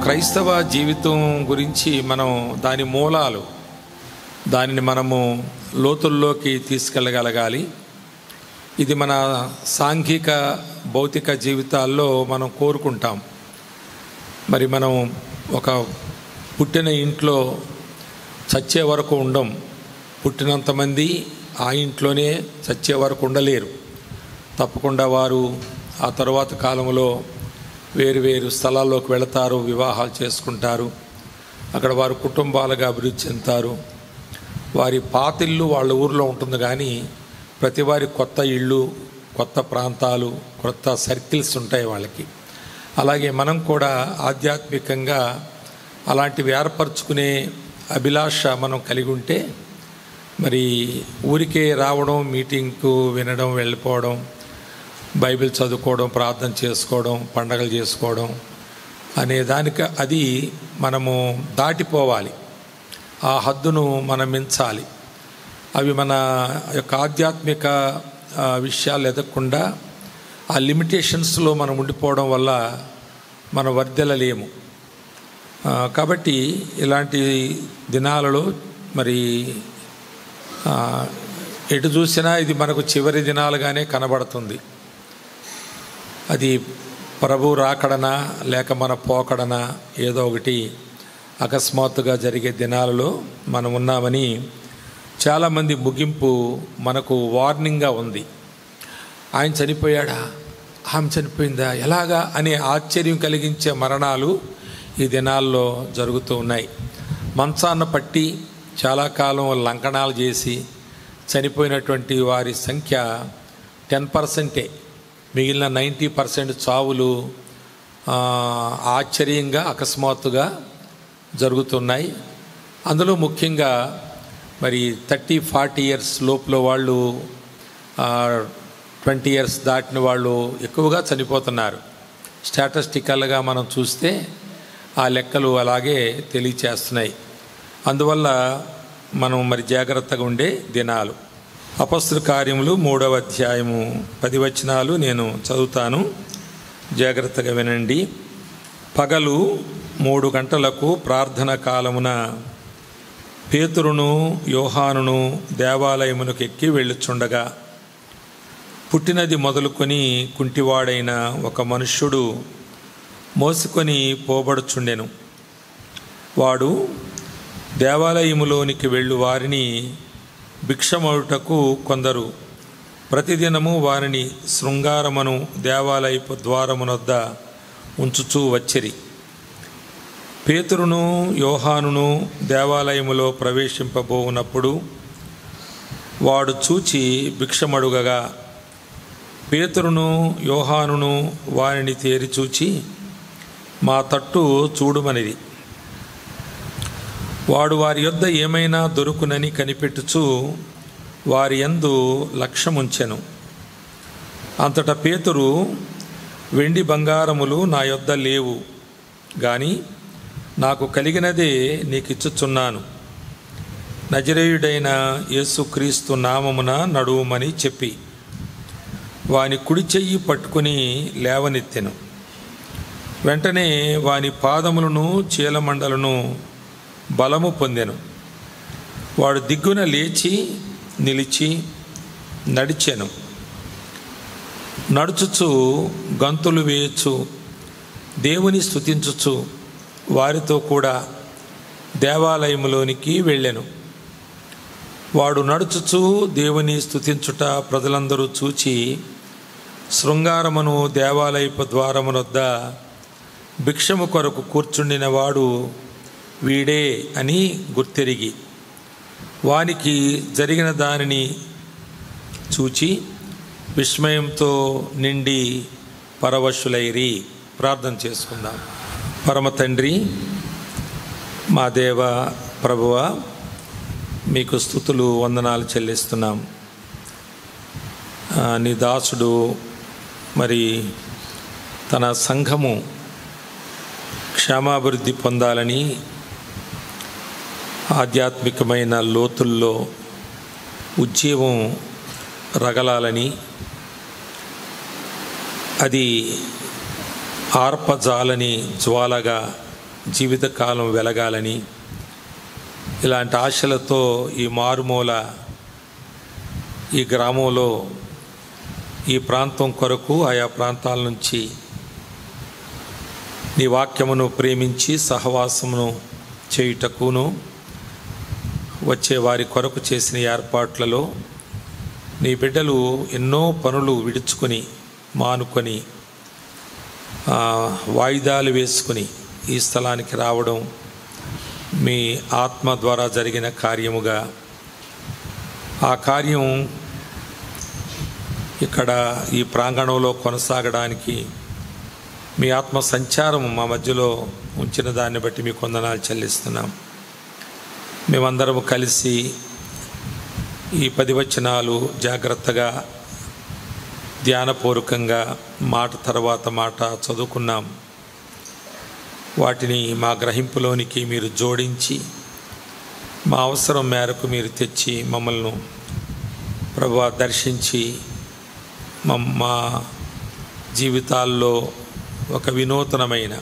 క్రైస్తవ జీవితం గురించి మనం దాని మూలాలు దానిని మనము లోతుల్లోకి తీసుకెళ్ళగలగాలి. ఇది మన సాంఘిక భౌతిక జీవితాల్లో మనం కోరుకుంటాం. మరి మనం ఒక పుట్టిన ఇంట్లో చచ్చే వరకు ఉండం. పుట్టినంతమంది ఆ ఇంట్లోనే చచ్చే వరకు ఉండలేరు. తప్పకుండా వారు ఆ తరువాత కాలంలో వేరు స్థలాల్లోకి వెళతారు, వివాహాలు చేసుకుంటారు. అక్కడ వారు కుటుంబాలుగా అభివృద్ధి చెందుతారు. వారి పాతిల్లు వాళ్ళ ఊరిలో ఉంటుంది, కానీ ప్రతి వారి కొత్త ఇళ్ళు, కొత్త ప్రాంతాలు, కొత్త సర్కిల్స్ ఉంటాయి వాళ్ళకి. అలాగే మనం కూడా ఆధ్యాత్మికంగా అలాంటివి ఏర్పరచుకునే అభిలాష మనం కలిగి ఉంటే మరి ఊరికే రావడం, మీటింగ్కు వినడం, వెళ్ళిపోవడం, బైబిల్ చదువుకోవడం, ప్రార్థన చేసుకోవడం, పండగలు చేసుకోవడం అనే దానికి అది మనము దాటిపోవాలి. ఆ హద్దును మనం మించాలి. అవి మన యొక్క ఆధ్యాత్మిక విషయాలు ఎదగకుండా ఆ లిమిటేషన్స్లో మనం ఉండిపోవడం వల్ల మనం వర్ధిల్లలేము. కాబట్టి ఇలాంటి దినాలలో మరి ఎటు చూసినా ఇది మనకు చివరి దినాలుగానే కనబడుతుంది. అది ప్రభు రాకడనా లేక మన పోకడనా ఏదో ఒకటి అకస్మాత్తుగా జరిగే దినాలలో మనం ఉన్నామని చాలామంది ముగింపు మనకు వార్నింగ్గా ఉంది. ఆయన చనిపోయాడా, ఆమె చనిపోయిందా, ఎలాగా అనే ఆశ్చర్యం కలిగించే మరణాలు ఈ దినాల్లో జరుగుతూ ఉన్నాయి. మంచాన్న పట్టి చాలా కాలం లంకణాలు చేసి చనిపోయినటువంటి వారి సంఖ్య 10%. మిగిలిన 90% చావులు ఆశ్చర్యంగా అకస్మాత్తుగా జరుగుతున్నాయి. అందులో ముఖ్యంగా మరి 30-40 ఇయర్స్ లోపల వాళ్ళు, 20 ఇయర్స్ దాటిన వాళ్ళు ఎక్కువగా చనిపోతున్నారు. స్టాటిస్టికల్గా మనం చూస్తే ఆ లెక్కలు అలాగే తెలియచేస్తున్నాయి. అందువల్ల మనం మరి జాగ్రత్తగా ఉండే దినాలు. అపొస్తలుల కార్యములు 3వ అధ్యాయము 10 వచనాలు నేను చదువుతాను, జాగ్రత్తగా వినండి. పగలు 3 గంటలకు ప్రార్థన కాలమున పేతురును యోహానును దేవాలయమునకు ఎక్కి వెళ్ళుచుండగా పుట్టినది మొదలుకొని కుంటివాడైన ఒక మనుష్యుడు మోసుకొని పోబడుచుండెను. వాడు దేవాలయములోనికి వెళ్ళు వారిని భిక్షమౌటకు కొందరు ప్రతిదినము వారిని శృంగారమును దేవాలయపు ద్వారమునొద్ద ఉంచుచూ వచ్చిరి. పేతురును యోహానును దేవాలయములో ప్రవేశింపబోవునప్పుడు వాడు చూచి భిక్షమడుగగా పేతురును యోహానును వారిని తేరి చూచి మా తట్టు చూడుమనిది. వాడు వారి యొద్ద ఏమైనా దొరుకునని కనిపెట్టుచు వారి యందు లక్ష్యముంచెను. అంతటా పేతురు, వెండి బంగారములు నా యొద్ద లేవు, గాని నాకు కలిగినదే నీకిచ్చుచున్నాను. నజరేయుడైన యేసుక్రీస్తు నామమున నడువుమని చెప్పి వాని కుడి చెయ్యి పట్టుకుని లేవనెత్తెను. వెంటనే వాని పాదములను చీలమండలను బలము పొందెను. వాడు దిగ్గున లేచి నిలిచి నడిచెను. నడుచుచు గంతులు వేయచ్చు దేవుని స్తుతించుచు వారితో కూడా దేవాలయములోనికి వెళ్ళెను. వాడు నడుచుచు దేవుని స్తుతించుట ప్రజలందరూ చూచి శృంగారమును దేవాలయపు ద్వారమునొద్ద భిక్షము కొరకు కూర్చుండిన వాడు వీడే అని గుర్తెరిగి వానికి జరిగిన దానిని చూచి విస్మయంతో నిండి పరవశులైరి. ప్రార్థన చేసుకుందాం. పరమ తండ్రి, మా దేవ ప్రభువ, మీకు స్తుతులు వందనాలు చెల్లిస్తున్నాం. నీ దాసుడు మరి తన సంఘము క్షేమాభివృద్ధి పొందాలని, ఆధ్యాత్మికమైన లోతుల్లో ఉజ్జీవం రగలాలని, అది ఆర్పజాలని జ్వాలగా జీవితకాలం వెలగాలని, ఇలాంటి ఆశలతో ఈ మారుమూల ఈ గ్రామంలో ఈ ప్రాంతం కొరకు ఆయా ప్రాంతాల నుంచి నీ వాక్యమును ప్రేమించి సహవాసమును చేయుటకును వచ్చే వారి కొరకు చేసిన ఏర్పాట్లలో నీ బిడ్డలు ఎన్నో పనులు విడుచుకొని మానుకొని వాయిదాలు వేసుకొని ఈ స్థలానికి రావడం మీ ఆత్మ ద్వారా జరిగిన కార్యముగా, ఆ కార్యం ఇక్కడ ఈ ప్రాంగణంలో కొనసాగడానికి మీ ఆత్మ సంచారం మా మధ్యలో ఉంచిన దాన్ని బట్టి మీకు వందనాలు చెల్లిస్తున్నాం. మేమందరము కలిసి ఈ 10 వచనాలు జాగ్రత్తగా ధ్యానపూర్వకంగా మాట తర్వాత మాట చదువుకున్నాం. వాటిని మా గ్రహింపులోనికి మీరు జోడించి మా అవసరం మేరకు మీరు తెచ్చి మమ్మల్ని ప్రభువా దర్శించి మా జీవితాల్లో ఒక వినూతనమైన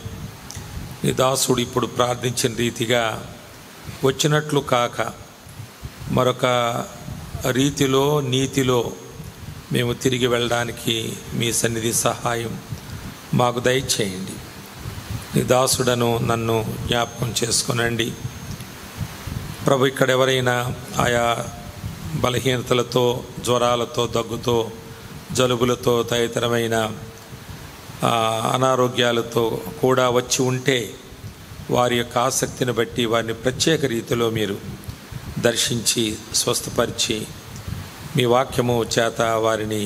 నీ దాసుడు ఇప్పుడు ప్రార్థించిన రీతిగా వచ్చినట్లు కాక మరొక రీతిలో నీతిలో మేము తిరిగి వెళ్ళడానికి మీ సన్నిధి సహాయం మాకు దయచేయండి. నీ దాసుడను నన్ను జ్ఞాపకం చేసుకొనండి ప్రభు. ఇక్కడ ఎవరైనా ఆయా బలహీనతలతో, జ్వరాలతో, దగ్గుతో, జలుబులతో, తదితరమైన అనారోగ్యాలతో కూడా వచ్చి ఉంటే వారి యొక్క ఆసక్తిని బట్టి వారిని ప్రత్యేక రీతిలో మీరు దర్శించి స్వస్థపరిచి మీ వాక్యము చేత వారిని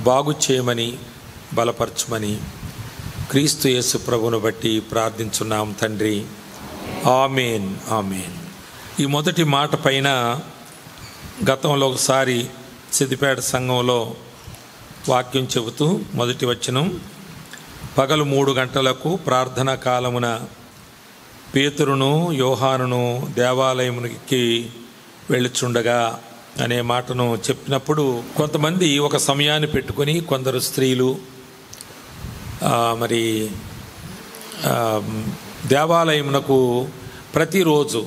బాగు చేయమని, బలపరచమని క్రీస్తు యేసు ప్రభువును బట్టి ప్రార్థించున్నాం తండ్రి. ఆమేన్, ఆమేన్. ఈ మొదటి మాట పైన గతంలో ఒకసారి సిద్దిపేట సంఘంలో వాక్యం చెబుతూ మొదటి వచనం, పగలు 3 గంటలకు ప్రార్థనా కాలమున పేతురును యోహానును దేవాలయమునికి వెళ్ళుచుండగా అనే మాటను చెప్పినప్పుడు కొంతమంది ఒక సమయాన్ని పెట్టుకొని, కొందరు స్త్రీలు మరి దేవాలయమునకు ప్రతిరోజు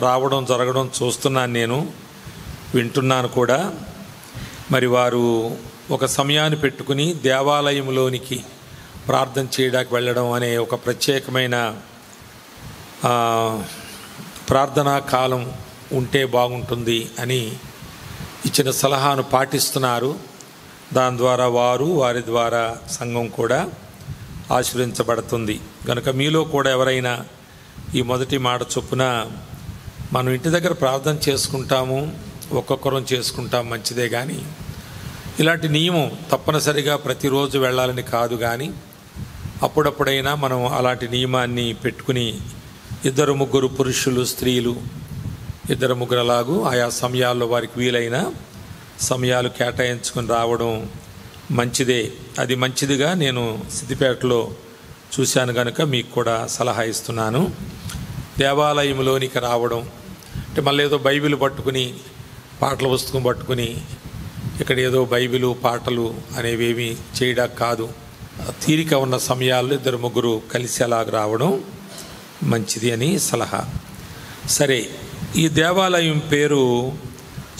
రావడం జరగడం చూస్తున్నాను, నేను వింటున్నాను కూడా. మరి వారు ఒక సమయాన్ని పెట్టుకుని దేవాలయంలోనికి ప్రార్థన చేయడానికి వెళ్ళడం అనే ఒక ప్రత్యేకమైన ప్రార్థనా కాలం ఉంటే బాగుంటుంది అని ఇచ్చిన సలహాను పాటిస్తున్నారు. దాని ద్వారా వారి ద్వారా సంఘం కూడా ఆశీర్వదించబడుతుంది. కనుక మీలో కూడా ఎవరైనా ఈ మొదటి మాట చొప్పున మనం ఇంటి దగ్గర ప్రార్థన చేసుకుంటాము, ఒక్కొక్కరం చేసుకుంటాం, మంచిదే. కానీ ఇలాంటి నియమం తప్పనిసరిగా ప్రతిరోజు వెళ్ళాలని కాదు, కానీ అప్పుడప్పుడైనా మనం అలాంటి నియమాన్ని పెట్టుకుని 2-3 పురుషులు, స్త్రీలు 2-3 అలాగూ ఆయా సమయాల్లో వారికి వీలైన సమయాలు కేటాయించుకొని రావడం మంచిదే. అది మంచిదిగా నేను సిద్దిపేటలో చూశాను కనుక మీకు కూడా సలహా ఇస్తున్నాను. దేవాలయంలోనికి రావడం అంటే మళ్ళీ ఏదో బైబిల్ పట్టుకుని, పాటల పుస్తకం పట్టుకుని ఇక్కడ ఏదో బైబిలు పాటలు అనేవేమి చేయడం కాదు. తీరిక ఉన్న సమయాల్లో 2-3 కలిసి అలాగ రావడం మంచిది అని సలహా. సరే, ఈ దేవాలయం పేరు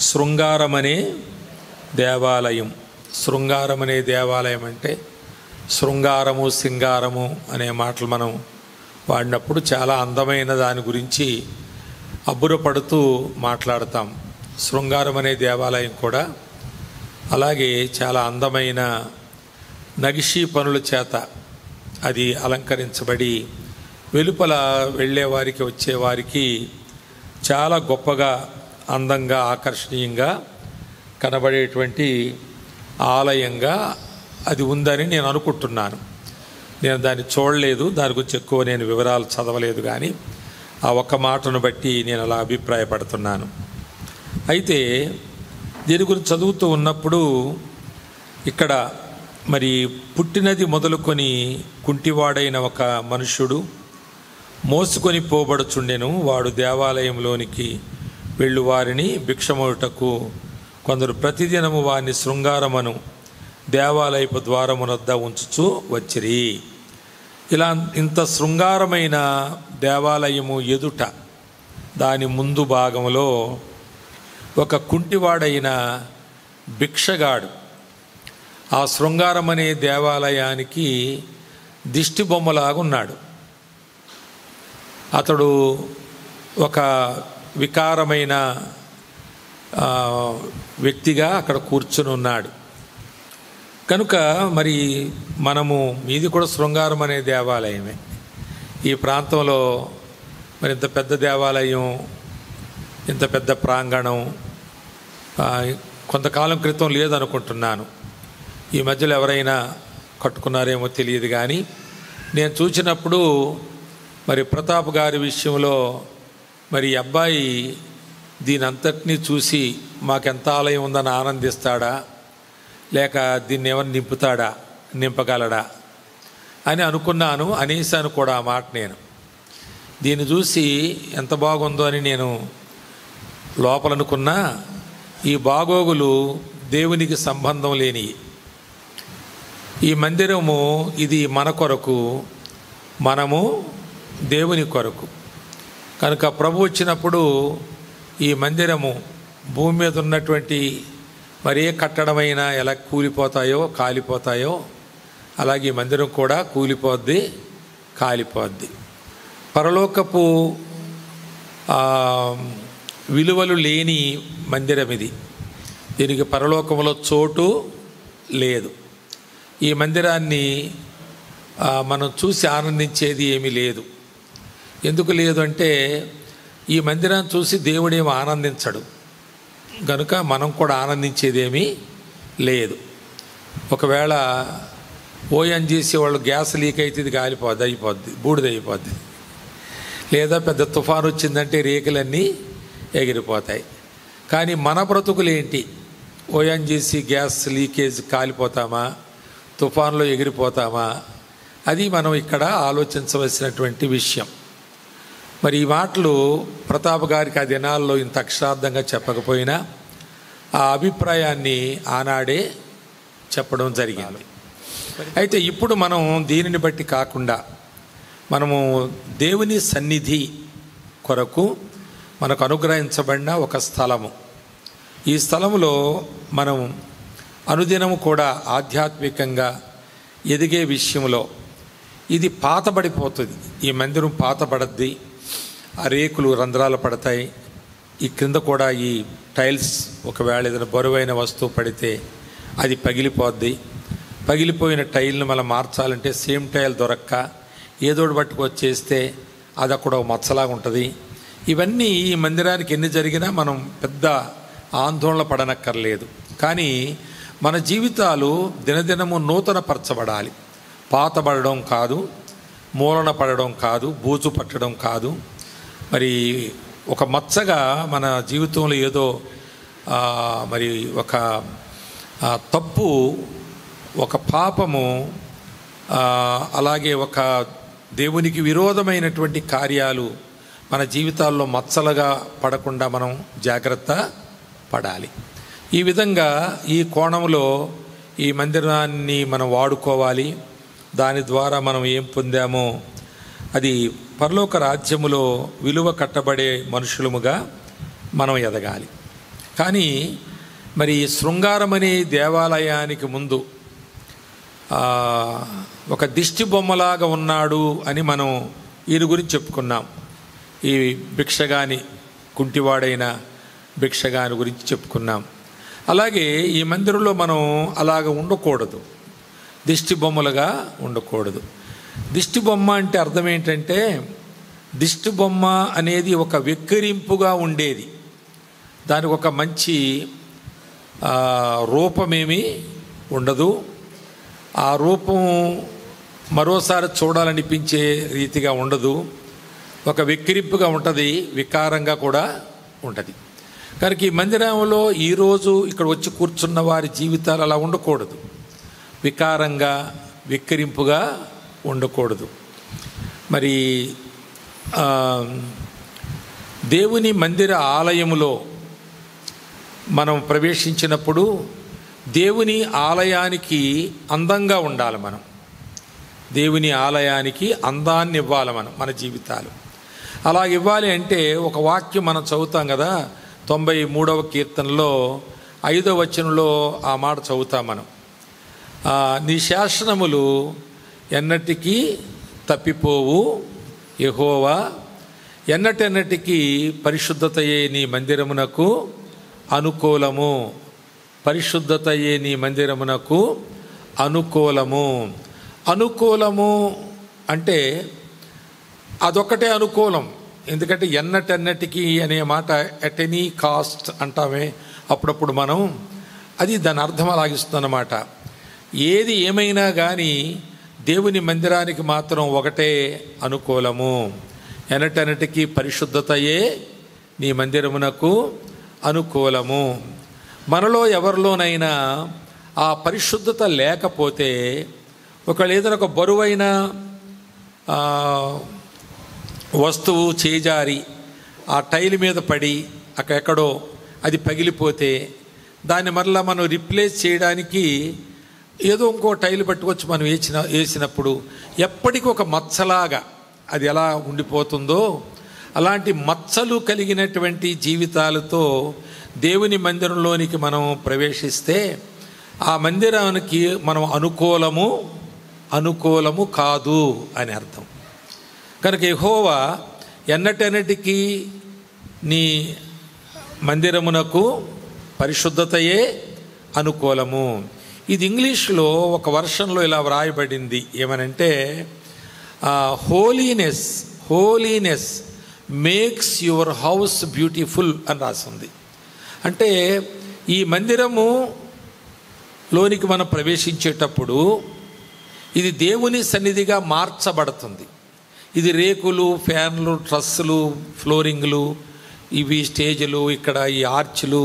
శృంగారం అనే దేవాలయం. శృంగారం అనే దేవాలయం అంటే శృంగారము, సింగారము అనే మాటలు మనం వాడినప్పుడు చాలా అందమైన దాని గురించి అబ్బురపడుతూ మాట్లాడతాం. శృంగారం అనే దేవాలయం కూడా అలాగే చాలా అందమైన నగిషీ పనుల చేత అది అలంకరించబడి వెలుపల వెళ్ళేవారికి, వచ్చేవారికి చాలా గొప్పగా, అందంగా, ఆకర్షణీయంగా కనబడేటువంటి ఆలయంగా అది ఉందని నేను అనుకుంటున్నాను. నేను దాన్ని చూడలేదు, దాని గురించి ఎక్కువ నేను వివరాలు చదవలేదు, కానీ ఆ ఒక్క మాటను బట్టి నేను అలా అభిప్రాయపడుతున్నాను. అయితే దీని గురించి చదువుతూ ఉన్నప్పుడు ఇక్కడ మరి పుట్టినది మొదలుకొని కుంటివాడైన ఒక మనుష్యుడు మోసుకొని పోబడుచుండెను. వాడు దేవాలయంలోనికి వెళ్ళు వారిని భిక్షమొడుటకు కొందరు ప్రతిదినము వారిని శృంగారమును దేవాలయపు ద్వారమునొద్ద ఉంచుచూ వచ్చిరి. ఇలా ఇంత శృంగారమైన దేవాలయము ఎదుట దాని ముందు భాగంలో ఒక కుంటివాడైన భిక్షగాడు ఆ శృంగారం అనే దేవాలయానికి దిష్టి బొమ్మలాగా ఉన్నాడు. అతడు ఒక వికారమైన వ్యక్తిగా అక్కడ కూర్చుని ఉన్నాడు. కనుక మరి మనము మీది కూడా శృంగారం అనే దేవాలయమే. ఈ ప్రాంతంలో మరి ఇంత పెద్ద దేవాలయం, ఇంత పెద్ద ప్రాంగణం కొంతకాలం క్రితం లేదనుకుంటున్నాను. ఈ మధ్యలో ఎవరైనా కట్టుకున్నారేమో తెలియదు. కానీ నేను చూసినప్పుడు మరి ప్రతాప్ గారి విషయంలో మరి అబ్బాయి దీని అంతటినీ చూసి మాకెంత ఆలయం ఉందని ఆనందిస్తాడా, లేక దీన్ని ఏమైనా నింపగలడా అని అనుకున్నాను. అనేసాను కూడా ఆ మాట. నేను దీన్ని చూసి ఎంత బాగుందో అని నేను లోపలనుకున్నా. ఈ బాగోగులు దేవునికి సంబంధం లేని ఈ మందిరము, ఇది మన కొరకు, మనము దేవుని కొరకు. కనుక ప్రభు వచ్చినప్పుడు ఈ మందిరము భూమి మీద ఉన్నటువంటి మరే కట్టడమైనా ఎలా కూలిపోతాయో కాలిపోతాయో అలాగే ఈ మందిరం కూడా కూలిపోద్ది, కాలిపోద్ది. పరలోకపు విలువలు లేని మందిరం ఇది. దీనికి పరలోకంలో చోటు లేదు. ఈ మందిరాన్ని మనం చూసి ఆనందించేది ఏమీ లేదు. ఎందుకు లేదు అంటే ఈ మందిరాన్ని చూసి దేవుడేమో ఆనందించడు గనుక మనం కూడా ఆనందించేదేమీ లేదు. ఒకవేళ ఓఎన్జీసీ వాళ్ళు గ్యాస్ లీక్ అయితే ఇది అయిపోద్ది, బూడిదైపోద్ది. లేదా పెద్ద తుఫాను వచ్చిందంటే రేకులన్నీ ఎగిరిపోతాయి. కానీ మన బ్రతుకులేంటి? ఓఎన్జీసీ గ్యాస్ లీకేజ్ కాలిపోతామా, తుఫాన్లో ఎగిరిపోతామా? అది మనం ఇక్కడ ఆలోచించవలసినటువంటి విషయం. మరి ఈ మాటలు ప్రతాప్ గారికి ఆ దినాల్లో ఇంత అక్షరార్థంగా చెప్పకపోయినా ఆ అభిప్రాయాన్ని ఆనాడే చెప్పడం జరిగింది. అయితే ఇప్పుడు మనం దీనిని బట్టి కాకుండా మనము దేవుని సన్నిధి కొరకు మనకు అనుగ్రహించబడిన ఒక స్థలము, ఈ స్థలములో మనం అనుదినము కూడా ఆధ్యాత్మికంగా ఎదిగే విషయంలో ఇది పాతబడిపోతుంది. ఈ మందిరం పాతబడద్ది, ఆ రేకులు రంధ్రాలు పడతాయి. ఈ క్రింద కూడా ఈ టైల్స్ ఒకవేళ ఏదైనా బరువైన వస్తువు పడితే అది పగిలిపోద్ది. పగిలిపోయిన టైల్ని మనం మార్చాలంటే సేమ్ టైల్ దొరక్క ఏదోటి పట్టుకొచ్చేస్తే అది అక్కడ మచ్చలాగా ఉంటుంది. ఇవన్నీ ఈ మందిరానికి ఎన్ని జరిగినా మనం పెద్ద ఆందోళన పడనక్కర్లేదు. కానీ మన జీవితాలు దినదినము నూతన పరచబడాలి. పాతబడడం కాదు, మూలన పడడం కాదు, బూజు పట్టడం కాదు. మరి ఒక మచ్చగా మన జీవితంలో ఏదో మరి ఒక తప్పు, ఒక పాపము, అలాగే ఒక దేవునికి విరోధమైనటువంటి కార్యాలు మన జీవితాల్లో మచ్చలుగా పడకుండా మనం జాగ్రత్త పడాలి. ఈ విధంగా ఈ కోణంలో ఈ మందిరాన్ని మనం వాడుకోవాలి. దాని ద్వారా మనం ఏం పొందామో అది పరలోక రాజ్యములో విలువ కట్టబడే మనుషులముగా మనం ఎదగాలి. కానీ మరి శృంగారం అనే దేవాలయానికి ముందు ఒక దిష్టి బొమ్మలాగా ఉన్నాడు అని మనం ఈయన గురించి చెప్పుకున్నాం. ఈ భిక్షగాని, కుంటివాడైన భిక్షగాని గురించి చెప్పుకున్నాం. అలాగే ఈ మందిరంలో మనం అలాగ ఉండకూడదు, దిష్టి బొమ్మలుగా ఉండకూడదు. దిష్టి బొమ్మ అంటే అర్థం ఏంటంటే, దిష్టి బొమ్మ అనేది ఒక వెక్కిరింపుగా ఉండేది. దానికి ఒక మంచి రూపమేమీ ఉండదు. ఆ రూపం మరోసారి చూడాలనిపించే రీతిగా ఉండదు. ఒక వెక్కిరింపుగా ఉంటుంది, వికారంగా కూడా ఉంటుంది. కనుక ఈ మందిరంలో ఈరోజు ఇక్కడ వచ్చి కూర్చున్న వారి జీవితాలు అలా ఉండకూడదు, వికారంగా వెక్కిరింపుగా ఉండకూడదు. మరి దేవుని మందిర ఆలయములో మనం ప్రవేశించినప్పుడు దేవుని ఆలయానికి అందంగా ఉండాలి. మనం దేవుని ఆలయానికి అందాన్ని ఇవ్వాలి మన జీవితాలు. అలా ఇవ్వాలి అంటే ఒక వాక్యం మనం చదువుతాం కదా, 93వ కీర్తనలో 5వ వచనంలో ఆ మాట చదువుతాం మనం. నీ శాసనములు ఎన్నటికీ తప్పిపోవు యెహోవా, ఎన్నటెన్నటికీ పరిశుద్ధతయే నీ మందిరమునకు అనుకూలము. పరిశుద్ధతయే నీ మందిరమునకు అనుకూలము. అనుకూలము అంటే అదొక్కటే అనుకూలం. ఎందుకంటే ఎన్నటెన్నటికీ అనే మాట ఎట్ ఎనీ కాస్ట్ అంటామే అప్పుడప్పుడు మనం, అది దాని అర్థం అలాగిస్తుందన్నమాట. ఏది ఏమైనా కానీ దేవుని మందిరానికి మాత్రం ఒకటే అనుకూలము. ఎన్నటెన్నటికీ పరిశుద్ధతయే నీ మందిరమునకు అనుకూలము. మనలో ఎవరిలోనైనా ఆ పరిశుద్ధత లేకపోతే, ఒకవేళ ఏదైనా ఒక బరువైన వస్తువు చేజారి ఆ టైల్ మీద పడి అక్కడెక్కడో అది పగిలిపోతే దాన్ని మరలా మనం రిప్లేస్ చేయడానికి ఏదో ఇంకో టైల్ పట్టుకొచ్చి మనం వేసినప్పుడు ఎప్పటికీ ఒక మచ్చలాగా అది ఎలా ఉండిపోతుందో, అలాంటి మచ్చలు కలిగినటువంటి జీవితాలతో దేవుని మందిరంలోనికి మనం ప్రవేశిస్తే ఆ మందిరానికి మనం అనుకూలము కాదు అని అర్థం. కనుక యెహోవా ఎన్నటెన్నటికీ నీ మందిరమునకు పరిశుద్ధతయే అనుకూలము. ఇది ఇంగ్లీష్లో ఒక వర్షన్లో ఇలా వ్రాయబడింది, ఏమనంటే holiness makes your house beautiful అని రాసింది. అంటే ఈ మందిరము లోనికి మనం ప్రవేశించేటప్పుడు ఇది దేవుని సన్నిధిగా మార్చబడుతుంది. ఇది రేకులు, ఫ్యాన్లు, ట్రస్సులు, ఫ్లోరింగ్లు, ఇవి స్టేజులు, ఇక్కడ ఈ ఆర్చ్లు,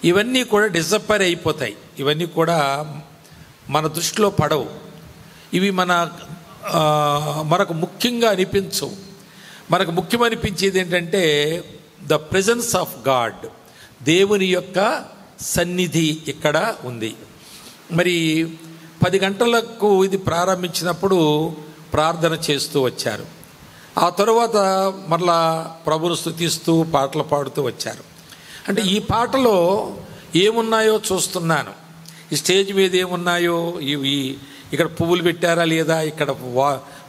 ఇవన్నీ కూడా డిసప్పైర్ అయిపోతాయి. ఇవన్నీ కూడా మన దృష్టిలో పడవు. ఇవి మనకు ముఖ్యంగా అనిపించవు. మనకు ముఖ్యమనిపించేది ఏంటంటే ద ప్రెజెన్స్ ఆఫ్ గాడ్, దేవుని యొక్క సన్నిధి ఇక్కడ ఉంది. మరి 10 గంటలకు ఇది ప్రారంభించినప్పుడు ప్రార్థన చేస్తూ వచ్చారు. ఆ తరువాత మరలా ప్రభువును స్తుతిస్తూ పాటలు పాడుతూ వచ్చారు. అంటే ఈ పాటలో ఏమున్నాయో చూస్తున్నాను. ఈ స్టేజ్ మీద ఏమున్నాయో, ఇవి ఇక్కడ పువ్వులు పెట్టారా లేదా, ఇక్కడ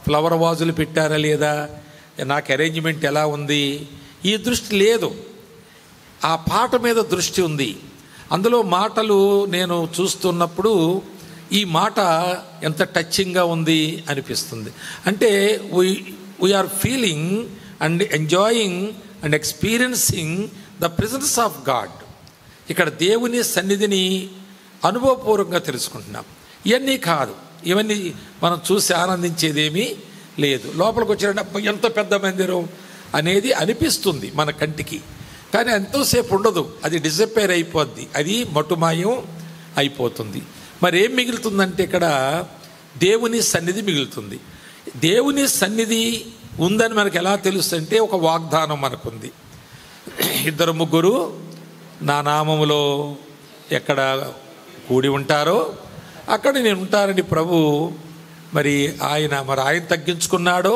ఫ్లవర్ వాజులు పెట్టారా లేదా, నాకు అరేంజ్మెంట్ ఎలా ఉంది, ఈ దృష్టి లేదు. ఆ పాట మీద దృష్టి ఉంది. అందులో మాటలు నేను చూస్తున్నప్పుడు ఈ మాట ఎంత టచింగ్గా ఉంది అనిపిస్తుంది. అంటే we are feeling and enjoying and experiencing the presence of God. ఇక్కడ దేవుని సన్నిధిని అనుభవపూర్వకంగా తెలుసుకుంటున్నాం. ఇవన్నీ కాదు, ఇవన్నీ మనం చూసి ఆనందించేదేమీ లేదు. లోపలికి వచ్చేటప్పుడు ఎంత పెద్ద మందిరం అనేది అనిపిస్తుంది మన కంటికి, కానీ ఎంతోసేపు ఉండదు, అది డిసప్పైర్ అయిపోద్ది, అది మటుమాయం అయిపోతుంది. మరి ఏం మిగులుతుందంటే ఇక్కడ దేవుని సన్నిధి మిగులుతుంది. దేవుని సన్నిధి ఉందని మనకు ఎలా తెలుస్తుందంటే ఒక వాగ్దానం మనకుంది. 2-3 నా నామములో ఎక్కడ కూడి ఉంటారో అక్కడ నేను ఉంటానని ప్రభు మరి ఆయన తగ్గించుకున్నాడో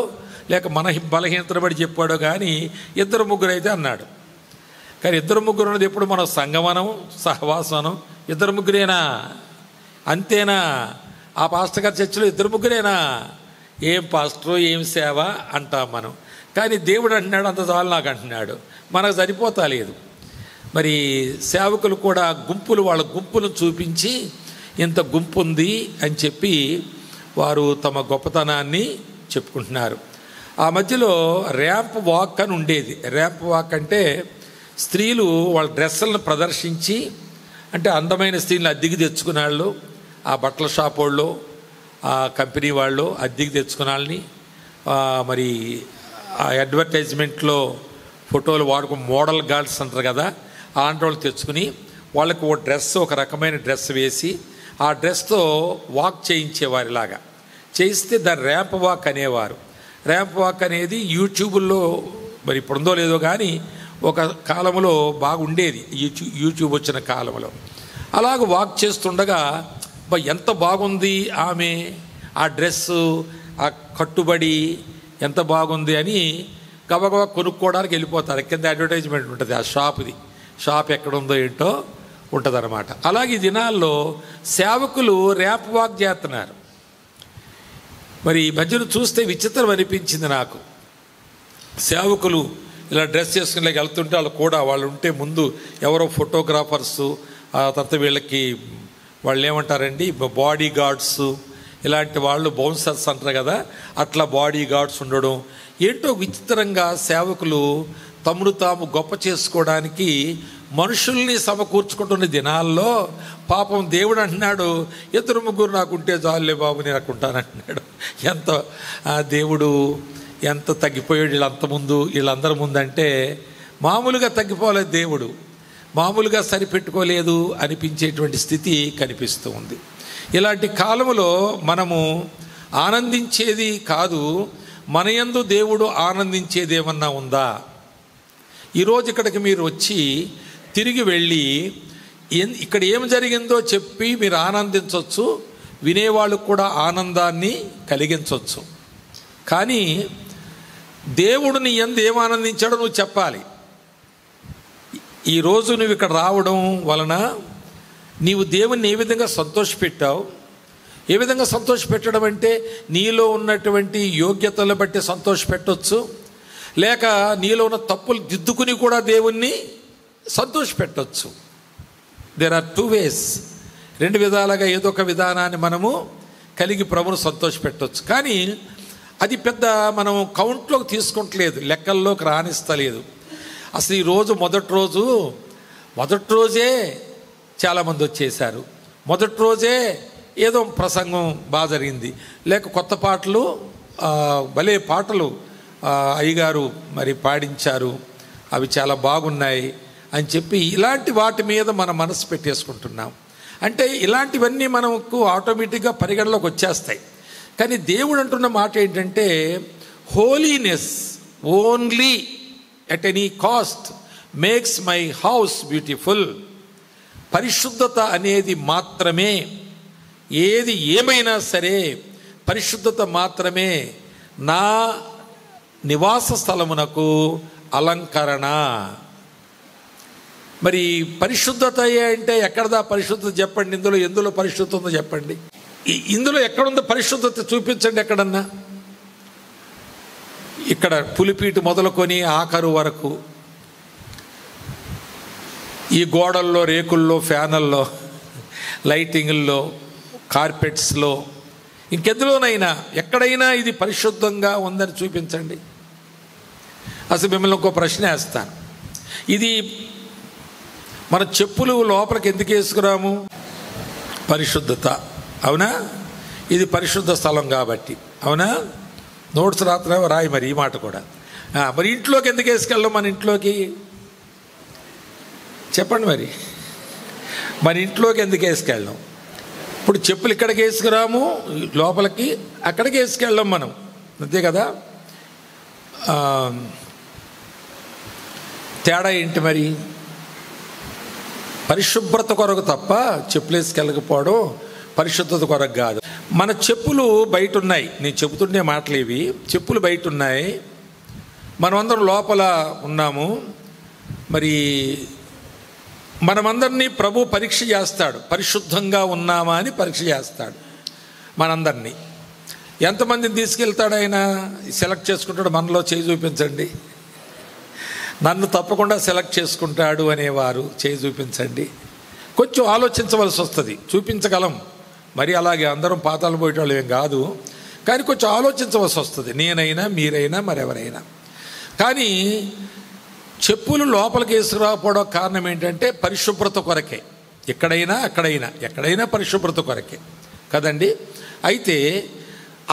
లేక మన బలహీనతను బట్టి చెప్పాడో కానీ 2-3 అయితే అన్నాడు. కానీ 2-3 అనేది ఎప్పుడు మనం సంగమనం, సహవాసనం 2-3 అంతేనా? ఆ పాస్టర్ గారి చర్చిలో 2-3 ఏం పాస్టర్ ఏం సేవ అంటాం మనం. కానీ దేవుడు అంటున్నాడు అంత చాలు నాకు అంటున్నాడు, మనకు సరిపోతా లేదు. మరి సేవకులు కూడా వాళ్ళ గుంపులను చూపించి ఇంత గుంపు ఉంది అని చెప్పి వారు తమ గొప్పతనాన్ని చెప్పుకుంటున్నారు. ఆ మధ్యలో ర్యాంప్ వాక్ అని ఉండేది. ర్యాంప్ వాక్ అంటే స్త్రీలు వాళ్ళ డ్రెస్సులను ప్రదర్శించి, అంటే అందమైన స్త్రీలను అద్దెకి తెచ్చుకునే వాళ్ళు, ఆ బట్టల షాప్ వాళ్ళు, ఆ కంపెనీ వాళ్ళు అద్దెకి తెచ్చుకునే వాళ్ళని మరి ఆ అడ్వర్టైజ్మెంట్లో ఫోటోలు వాడుకో మోడల్ గర్ల్స్ అంటారు కదా, అలాంటి వాళ్ళు తెచ్చుకుని వాళ్ళకు ఒక రకమైన డ్రెస్ వేసి ఆ డ్రెస్తో వాక్ చేయించేవారిలాగా చేయిస్తే దాన్ని ర్యాంప్ వాక్ అనేవారు. ర్యాంప్ వాక్ అనేది యూట్యూబ్లో మరి ఇప్పుడుందో లేదో కానీ ఒక కాలంలో బాగుండేది, యూట్యూబ్ వచ్చిన కాలంలో. అలాగ వాక్ చేస్తుండగా ఎంత బాగుంది ఆమె, ఆ డ్రెస్సు, ఆ కట్టుబడి ఎంత బాగుంది అని గబగబా కొనుక్కోవడానికి వెళ్ళిపోతారు. కింద అడ్వర్టైజ్మెంట్ ఉంటుంది ఆ షాప్ ఎక్కడుందో ఏంటో ఉంటుంది అన్నమాట. అలాగే ఈ దినాల్లో సేవకులు ర్యాప్ వాక్ చేస్తున్నారు. మరి ఈ మధ్యన చూస్తే విచిత్రం అనిపించింది నాకు. సేవకులు ఇలా డ్రెస్ చేసుకుని వెళ్తుంటే వాళ్ళు ఉంటే ముందు ఎవరో ఫోటోగ్రాఫర్సు, ఆ తర్వాత వీళ్ళకి వాళ్ళు ఏమంటారండి బాడీ గార్డ్స్, ఇలాంటి వాళ్ళు బౌన్సర్స్ అంటారు కదా, అట్లా బాడీ గార్డ్స్ ఉండడం ఏంటో విచిత్రంగా సేవకులు తమను తాము గొప్ప చేసుకోవడానికి మనుషుల్ని సమకూర్చుకుంటున్న దినాల్లో పాపం దేవుడు అంటున్నాడు, 2-3 నాకుంటే చాలులే బాబు నేను అనుకుంటానంటున్నాడు. ఎంత దేవుడు ఎంత తగ్గిపోయాడు వీళ్ళందరి ముందంటే, మామూలుగా తగ్గిపోలేదు దేవుడు, మామూలుగా సరిపెట్టుకోలేదు అనిపించేటువంటి స్థితి కనిపిస్తూ ఉంది. ఇలాంటి కాలంలో మనము ఆనందించేది కాదు, మన యందు దేవుడు ఆనందించేది ఏమన్నా ఉందా? ఈరోజు ఇక్కడికి మీరు వచ్చి తిరిగి వెళ్ళి ఇక్కడ ఏం జరిగిందో చెప్పి మీరు ఆనందించవచ్చు, వినేవాళ్ళకు కూడా ఆనందాన్ని కలిగించవచ్చు. కానీ దేవుడు నీ యందు ఏం ఆనందించాడో నువ్వు చెప్పాలి. ఈరోజు నువ్వు ఇక్కడ రావడం వలన నీవు దేవుణ్ణి ఏ విధంగా సంతోషపెట్టావు? ఏ విధంగా సంతోషపెట్టడం అంటే నీలో ఉన్నటువంటి యోగ్యతలు బట్టి సంతోషపెట్టవచ్చు, లేక నీలో ఉన్న తప్పులు దిద్దుకుని కూడా దేవుణ్ణి సంతోషపెట్టవచ్చు. There are 2 ways. 2 విధాలుగా ఏదో ఒక విధానాన్ని మనము కలిగి ప్రభువును సంతోషపెట్టవచ్చు. కానీ అది పెద్ద మనం కౌంట్లోకి తీసుకుంటలేదు, లెక్కల్లోకి రాణిస్తలేదు. అసలు ఈరోజు మొదటి రోజే చాలామంది వచ్చేసారు. మొదటి రోజే ఏదో ప్రసంగం బాగా జరిగింది, లేక కొత్త పాటలు భలే పాటలు అయ్యగారు మరి పాడించారు, అవి చాలా బాగున్నాయి అని చెప్పి ఇలాంటి వాటి మీద మన మనసు పెట్టేసుకుంటున్నాం. అంటే ఇలాంటివన్నీ మనకు ఆటోమేటిక్గా పరిగణలోకి వచ్చేస్తాయి. కానీ దేవుడు అంటున్న మాట ఏంటంటే, holiness only at any cost makes my house beautiful. పరిశుద్ధత అనేది మాత్రమే, ఏది ఏమైనా సరే పరిశుద్ధత మాత్రమే నా నివాస స్థలమునకు అలంకరణ. మరి పరిశుద్ధత అంటే ఎక్కడదా పరిశుద్ధత చెప్పండి, ఎందులో పరిశుద్ధత ఉందో చెప్పండి. ఇందులో ఎక్కడుందో పరిశుద్ధత చూపించండి ఎక్కడన్నా. ఇక్కడ పులిపీటు మొదలుకొని ఆఖరు వరకు, ఈ గోడల్లో, రేకుల్లో, ఫ్యాన్ల్లో, లైటింగుల్లో, కార్పెట్స్లో, ఇంకెందులోనైనా ఎక్కడైనా ఇది పరిశుద్ధంగా ఉందని చూపించండి. అసలు మిమ్మల్ని ఇంకో ప్రశ్న వేస్తాను. ఇది మన చెప్పులు లోపలికి ఎందుకు వేసుకురాము? పరిశుద్ధత, అవునా? ఇది పరిశుద్ధ స్థలం కాబట్టి, అవునా? నోట్స్ రాయి మరి ఈ మాట కూడా. మరి ఇంట్లోకి ఎందుకు వేసుకెళ్ళాం? మన ఇంట్లోకి చెప్పండి, మరి ఇంట్లోకి ఎందుకు వేసుకెళ్ళాం? ఇప్పుడు చెప్పులు ఇక్కడికి వేసుకురాము, లోపలికి అక్కడికి వేసుకెళ్ళాం మనం, అంతే కదా. తేడా ఏంటి మరి? పరిశుభ్రత కొరకు తప్ప చెప్పులు వేసుకెళ్ళకపోవడం పరిశుద్ధత కొరకు కాదు. మన చెప్పులు బయట ఉన్నాయి, నేను చెబుతుండే మాటలు ఇవి. చెప్పులు బయట ఉన్నాయి, మనమందరం లోపల ఉన్నాము. మరి మనమందరినీ ప్రభు పరీక్ష చేస్తాడు, పరిశుద్ధంగా ఉన్నామా అని పరీక్ష చేస్తాడు మనందరినీ. ఎంతమందిని తీసుకెళ్తాడు ఆయన? సెలెక్ట్ చేసుకుంటాడు. మనలో చేయి చూపించండి. నన్ను తప్పకుండా సెలెక్ట్ చేసుకుంటాడు అనేవారు చేయి చూపించండి. కొంచెం ఆలోచించవలసి వస్తుంది, చూపించగలం, మరి అలాగే అందరం పాతాళం పోయేవాళ్ళు ఏం కాదు, కానీ కొంచెం ఆలోచించవలసి వస్తుంది, నేనైనా మీరైనా మరెవరైనా. కానీ చెప్పులు లోపలికి వేసుకురాకపోవడం కారణం ఏంటంటే పరిశుభ్రత కొరకే. ఎక్కడైనా పరిశుభ్రత కొరకే కదండి. అయితే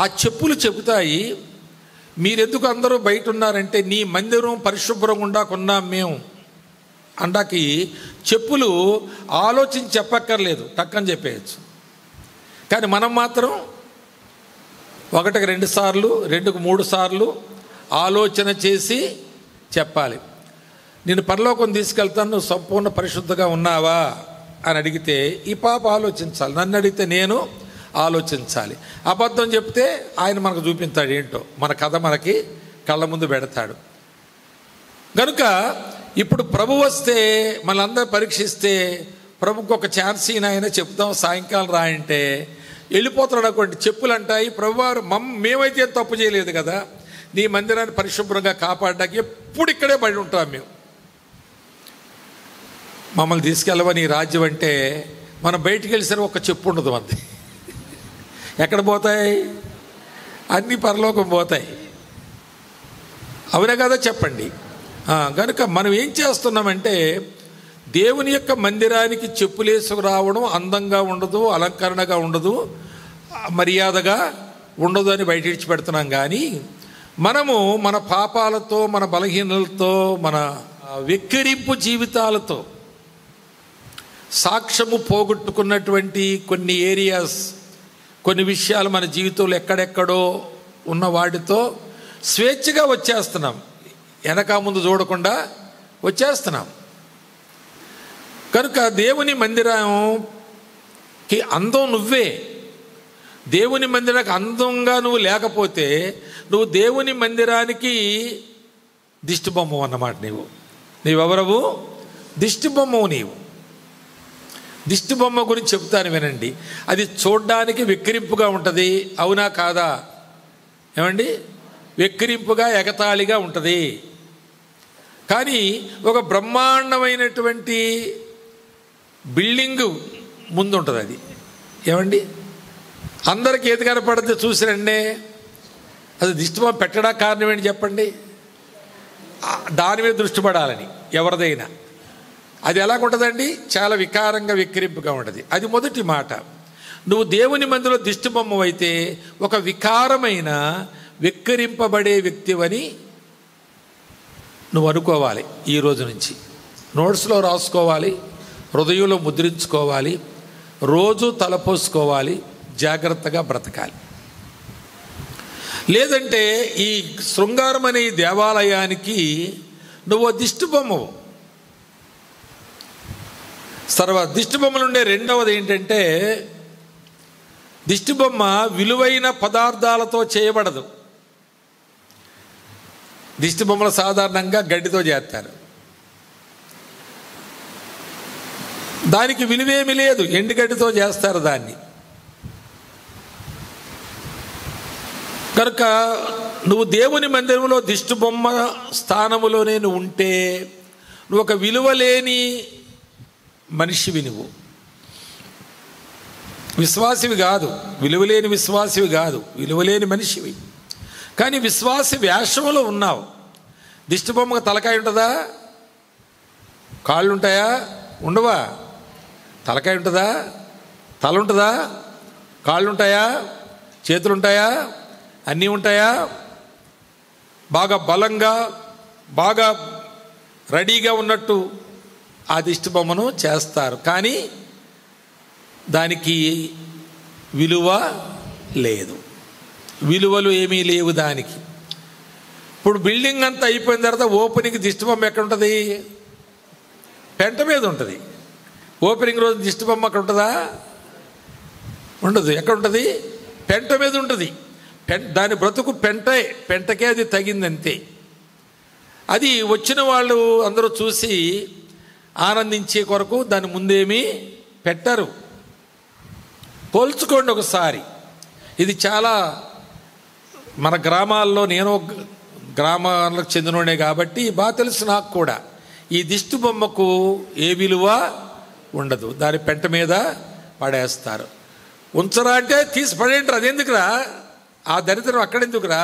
ఆ చెప్పులు చెబుతాయి, మీరెందుకు అందరూ బయట ఉన్నారంటే నీ మందిరం పరిశుభ్రంగా ఉండాకున్నాం మేము అండాకి చెప్పులు ఆలోచించి చెప్పక్కర్లేదు, టక్కని చెప్పేయచ్చు. కానీ మనం మాత్రం 1కి 2 సార్లు 2కి 3 సార్లు ఆలోచన చేసి చెప్పాలి. నేను పరలోకం తీసుకెళ్తాను, నువ్వు సంపూర్ణ పరిశుద్ధంగా ఉన్నావా అని అడిగితే ఈ పాప ఆలోచించాలి. నన్ను అడిగితే నేను ఆలోచించాలి. అబద్ధం చెప్తే ఆయన మనకు చూపిస్తాడు ఏంటో, మన కథ మనకి కళ్ళ ముందు పెడతాడు. కనుక ఇప్పుడు ప్రభు వస్తే మనందరూ పరీక్షిస్తే ప్రభుకి ఒక ఛాన్స్ ఆయన చెప్తాం సాయంకాలం రాయంటే వెళ్ళిపోతున్నాడు అనుకోండి. చెప్పులు అంటాయి, ప్రభువారు మేమైతే తప్పు చేయలేదు కదా, నీ మందిరాన్ని పరిశుభ్రంగా కాపాడడానికి ఎప్పుడు ఇక్కడే పడి ఉంటాం మేము, మమ్మల్ని తీసుకెళ్ళవని నీ రాజ్యం అంటే మనం బయటికి వెళ్ళిసరికి ఒక చెప్పు ఉండదు అంతే. ఎక్కడ పోతాయి? అన్నీ పరలోకం పోతాయి. అవునా కదా చెప్పండి. కనుక మనం ఏం చేస్తున్నామంటే దేవుని యొక్క మందిరానికి చెప్పులేసుకు రావడం అందంగా ఉండదు, అలంకరణగా ఉండదు, మర్యాదగా ఉండదు అని బయట విడిచిపెడుతున్నాం. కానీ మనము మన పాపాలతో, మన బలహీనలతో, మన వెక్కిరింపు జీవితాలతో సాక్ష్యము పోగొట్టుకున్నటువంటి కొన్ని ఏరియాస్, కొన్ని విషయాలు మన జీవితంలో ఎక్కడెక్కడో ఉన్న వాటితో స్వేచ్ఛగా వచ్చేస్తున్నాం, వెనక ముందు చూడకుండా వచ్చేస్తున్నాం. కనుక దేవుని మందిరంకి అందం నువ్వే. దేవుని మందిరానికి అందంగా నువ్వు లేకపోతే నువ్వు దేవుని మందిరానికి దిష్టిబొమ్మ అన్నమాట. నీవెవరవు? దిష్టిబొమ్మవు నీవు. దిష్టిబొమ్మ గురించి చెప్తాను వినండి. అది చూడ్డానికి వెక్కిరింపుగా ఉంటుంది, అవునా కాదా? ఏమండి? వెక్కిరింపుగా ఎగతాళిగా ఉంటుంది. కానీ ఒక బ్రహ్మాండమైనటువంటి బిల్డింగు ముందు ఉంటుంది అది. ఏమండి? అందరికి ఏది కనపడితే చూసిరండి, అది దిష్టిబొమ్మ పెట్టడానికి కారణం ఏంటి చెప్పండి? దాని మీద దృష్టి పడాలని ఎవరిదైనా. అది ఎలాగుంటుందండి? చాలా వికారంగా వెక్కిరింపుగా ఉంటుంది. అది మొదటి మాట. నువ్వు దేవుని మందిలో దిష్టిబొమ్మ అయితే ఒక వికారమైన వెక్కిరింపబడే వ్యక్తివని నువ్వు అనుకోవాలి. ఈ రోజు నుంచి నోట్స్లో రాసుకోవాలి, హృదయంలో ముద్రించుకోవాలి, రోజు తలపోసుకోవాలి, జాగ్రత్తగా బ్రతకాలి. లేదంటే ఈ శృంగారం అనే దేవాలయానికి నువ్వు దిష్టిబొమ్మవు. దిష్టిబొమ్మలుండే రెండవది ఏంటంటే, దిష్టిబొమ్మ విలువైన పదార్థాలతో చేయబడదు. దిష్టిబొమ్మలు సాధారణంగా గడ్డితో చేస్తారు. దానికి విలువేమీ లేదు, ఎండుగడ్డితో చేస్తారు దాన్ని. కనుక నువ్వు దేవుని మందిరంలో దిష్టిబొమ్మ స్థానములోనే నువ్వు ఉంటే నువ్వు ఒక విలువలేని మనిషివి, నువ్వు విశ్వాసివి కాదు, విలువలేని విశ్వాసివి కాదు, విలువలేని మనిషివి. కానీ విశ్వాస వేషంలో ఉన్నావు. దిష్టిబొమ్మకు తలకాయ ఉంటుందా? కాళ్ళు ఉంటాయా? ఉండవా? తలకాయ ఉంటుందా? తల ఉంటుందా? కాళ్ళు ఉంటాయా? చేతులు ఉంటాయా? అన్నీ ఉంటాయా? బాగా బలంగా, బాగా రెడీగా ఉన్నట్టు ఆ దిష్టిబొమ్మను చేస్తారు. కానీ దానికి విలువ లేదు, విలువలు ఏమీ లేవు దానికి. ఇప్పుడు బిల్డింగ్ అంతా అయిపోయిన తర్వాత ఓపెనింగ్ దిష్టిబొమ్మ ఎక్కడ ఉంటుంది? పెంట మీద ఉంటుంది. ఓపెనింగ్ రోజు దిష్టిబొమ్మ అక్కడ ఉంటుందా? ఉండదు. ఎక్కడ ఉంటుంది? పెంట మీద ఉంటుంది. దాని బ్రతుకు పెంటకే అది తగిందంతే. అది వచ్చిన వాళ్ళు అందరూ చూసి ఆనందించే కొరకు దాని ముందేమీ పెట్టరు. పోల్చుకోండి ఒకసారి. ఇది చాలా మన గ్రామాల్లో, నేను గ్రామాలకు చెందినోడే కాబట్టి బాగా తెలుసు నాకు కూడా. ఈ దిష్టి బొమ్మకు ఏ విలువ ఉండదు, దాని పెంట మీద పడేస్తారు. ఉంచరా అంటే తీసి పడేంటారు. అదెందుకురా, ఆ దరిద్రం అక్కడెందుకురా,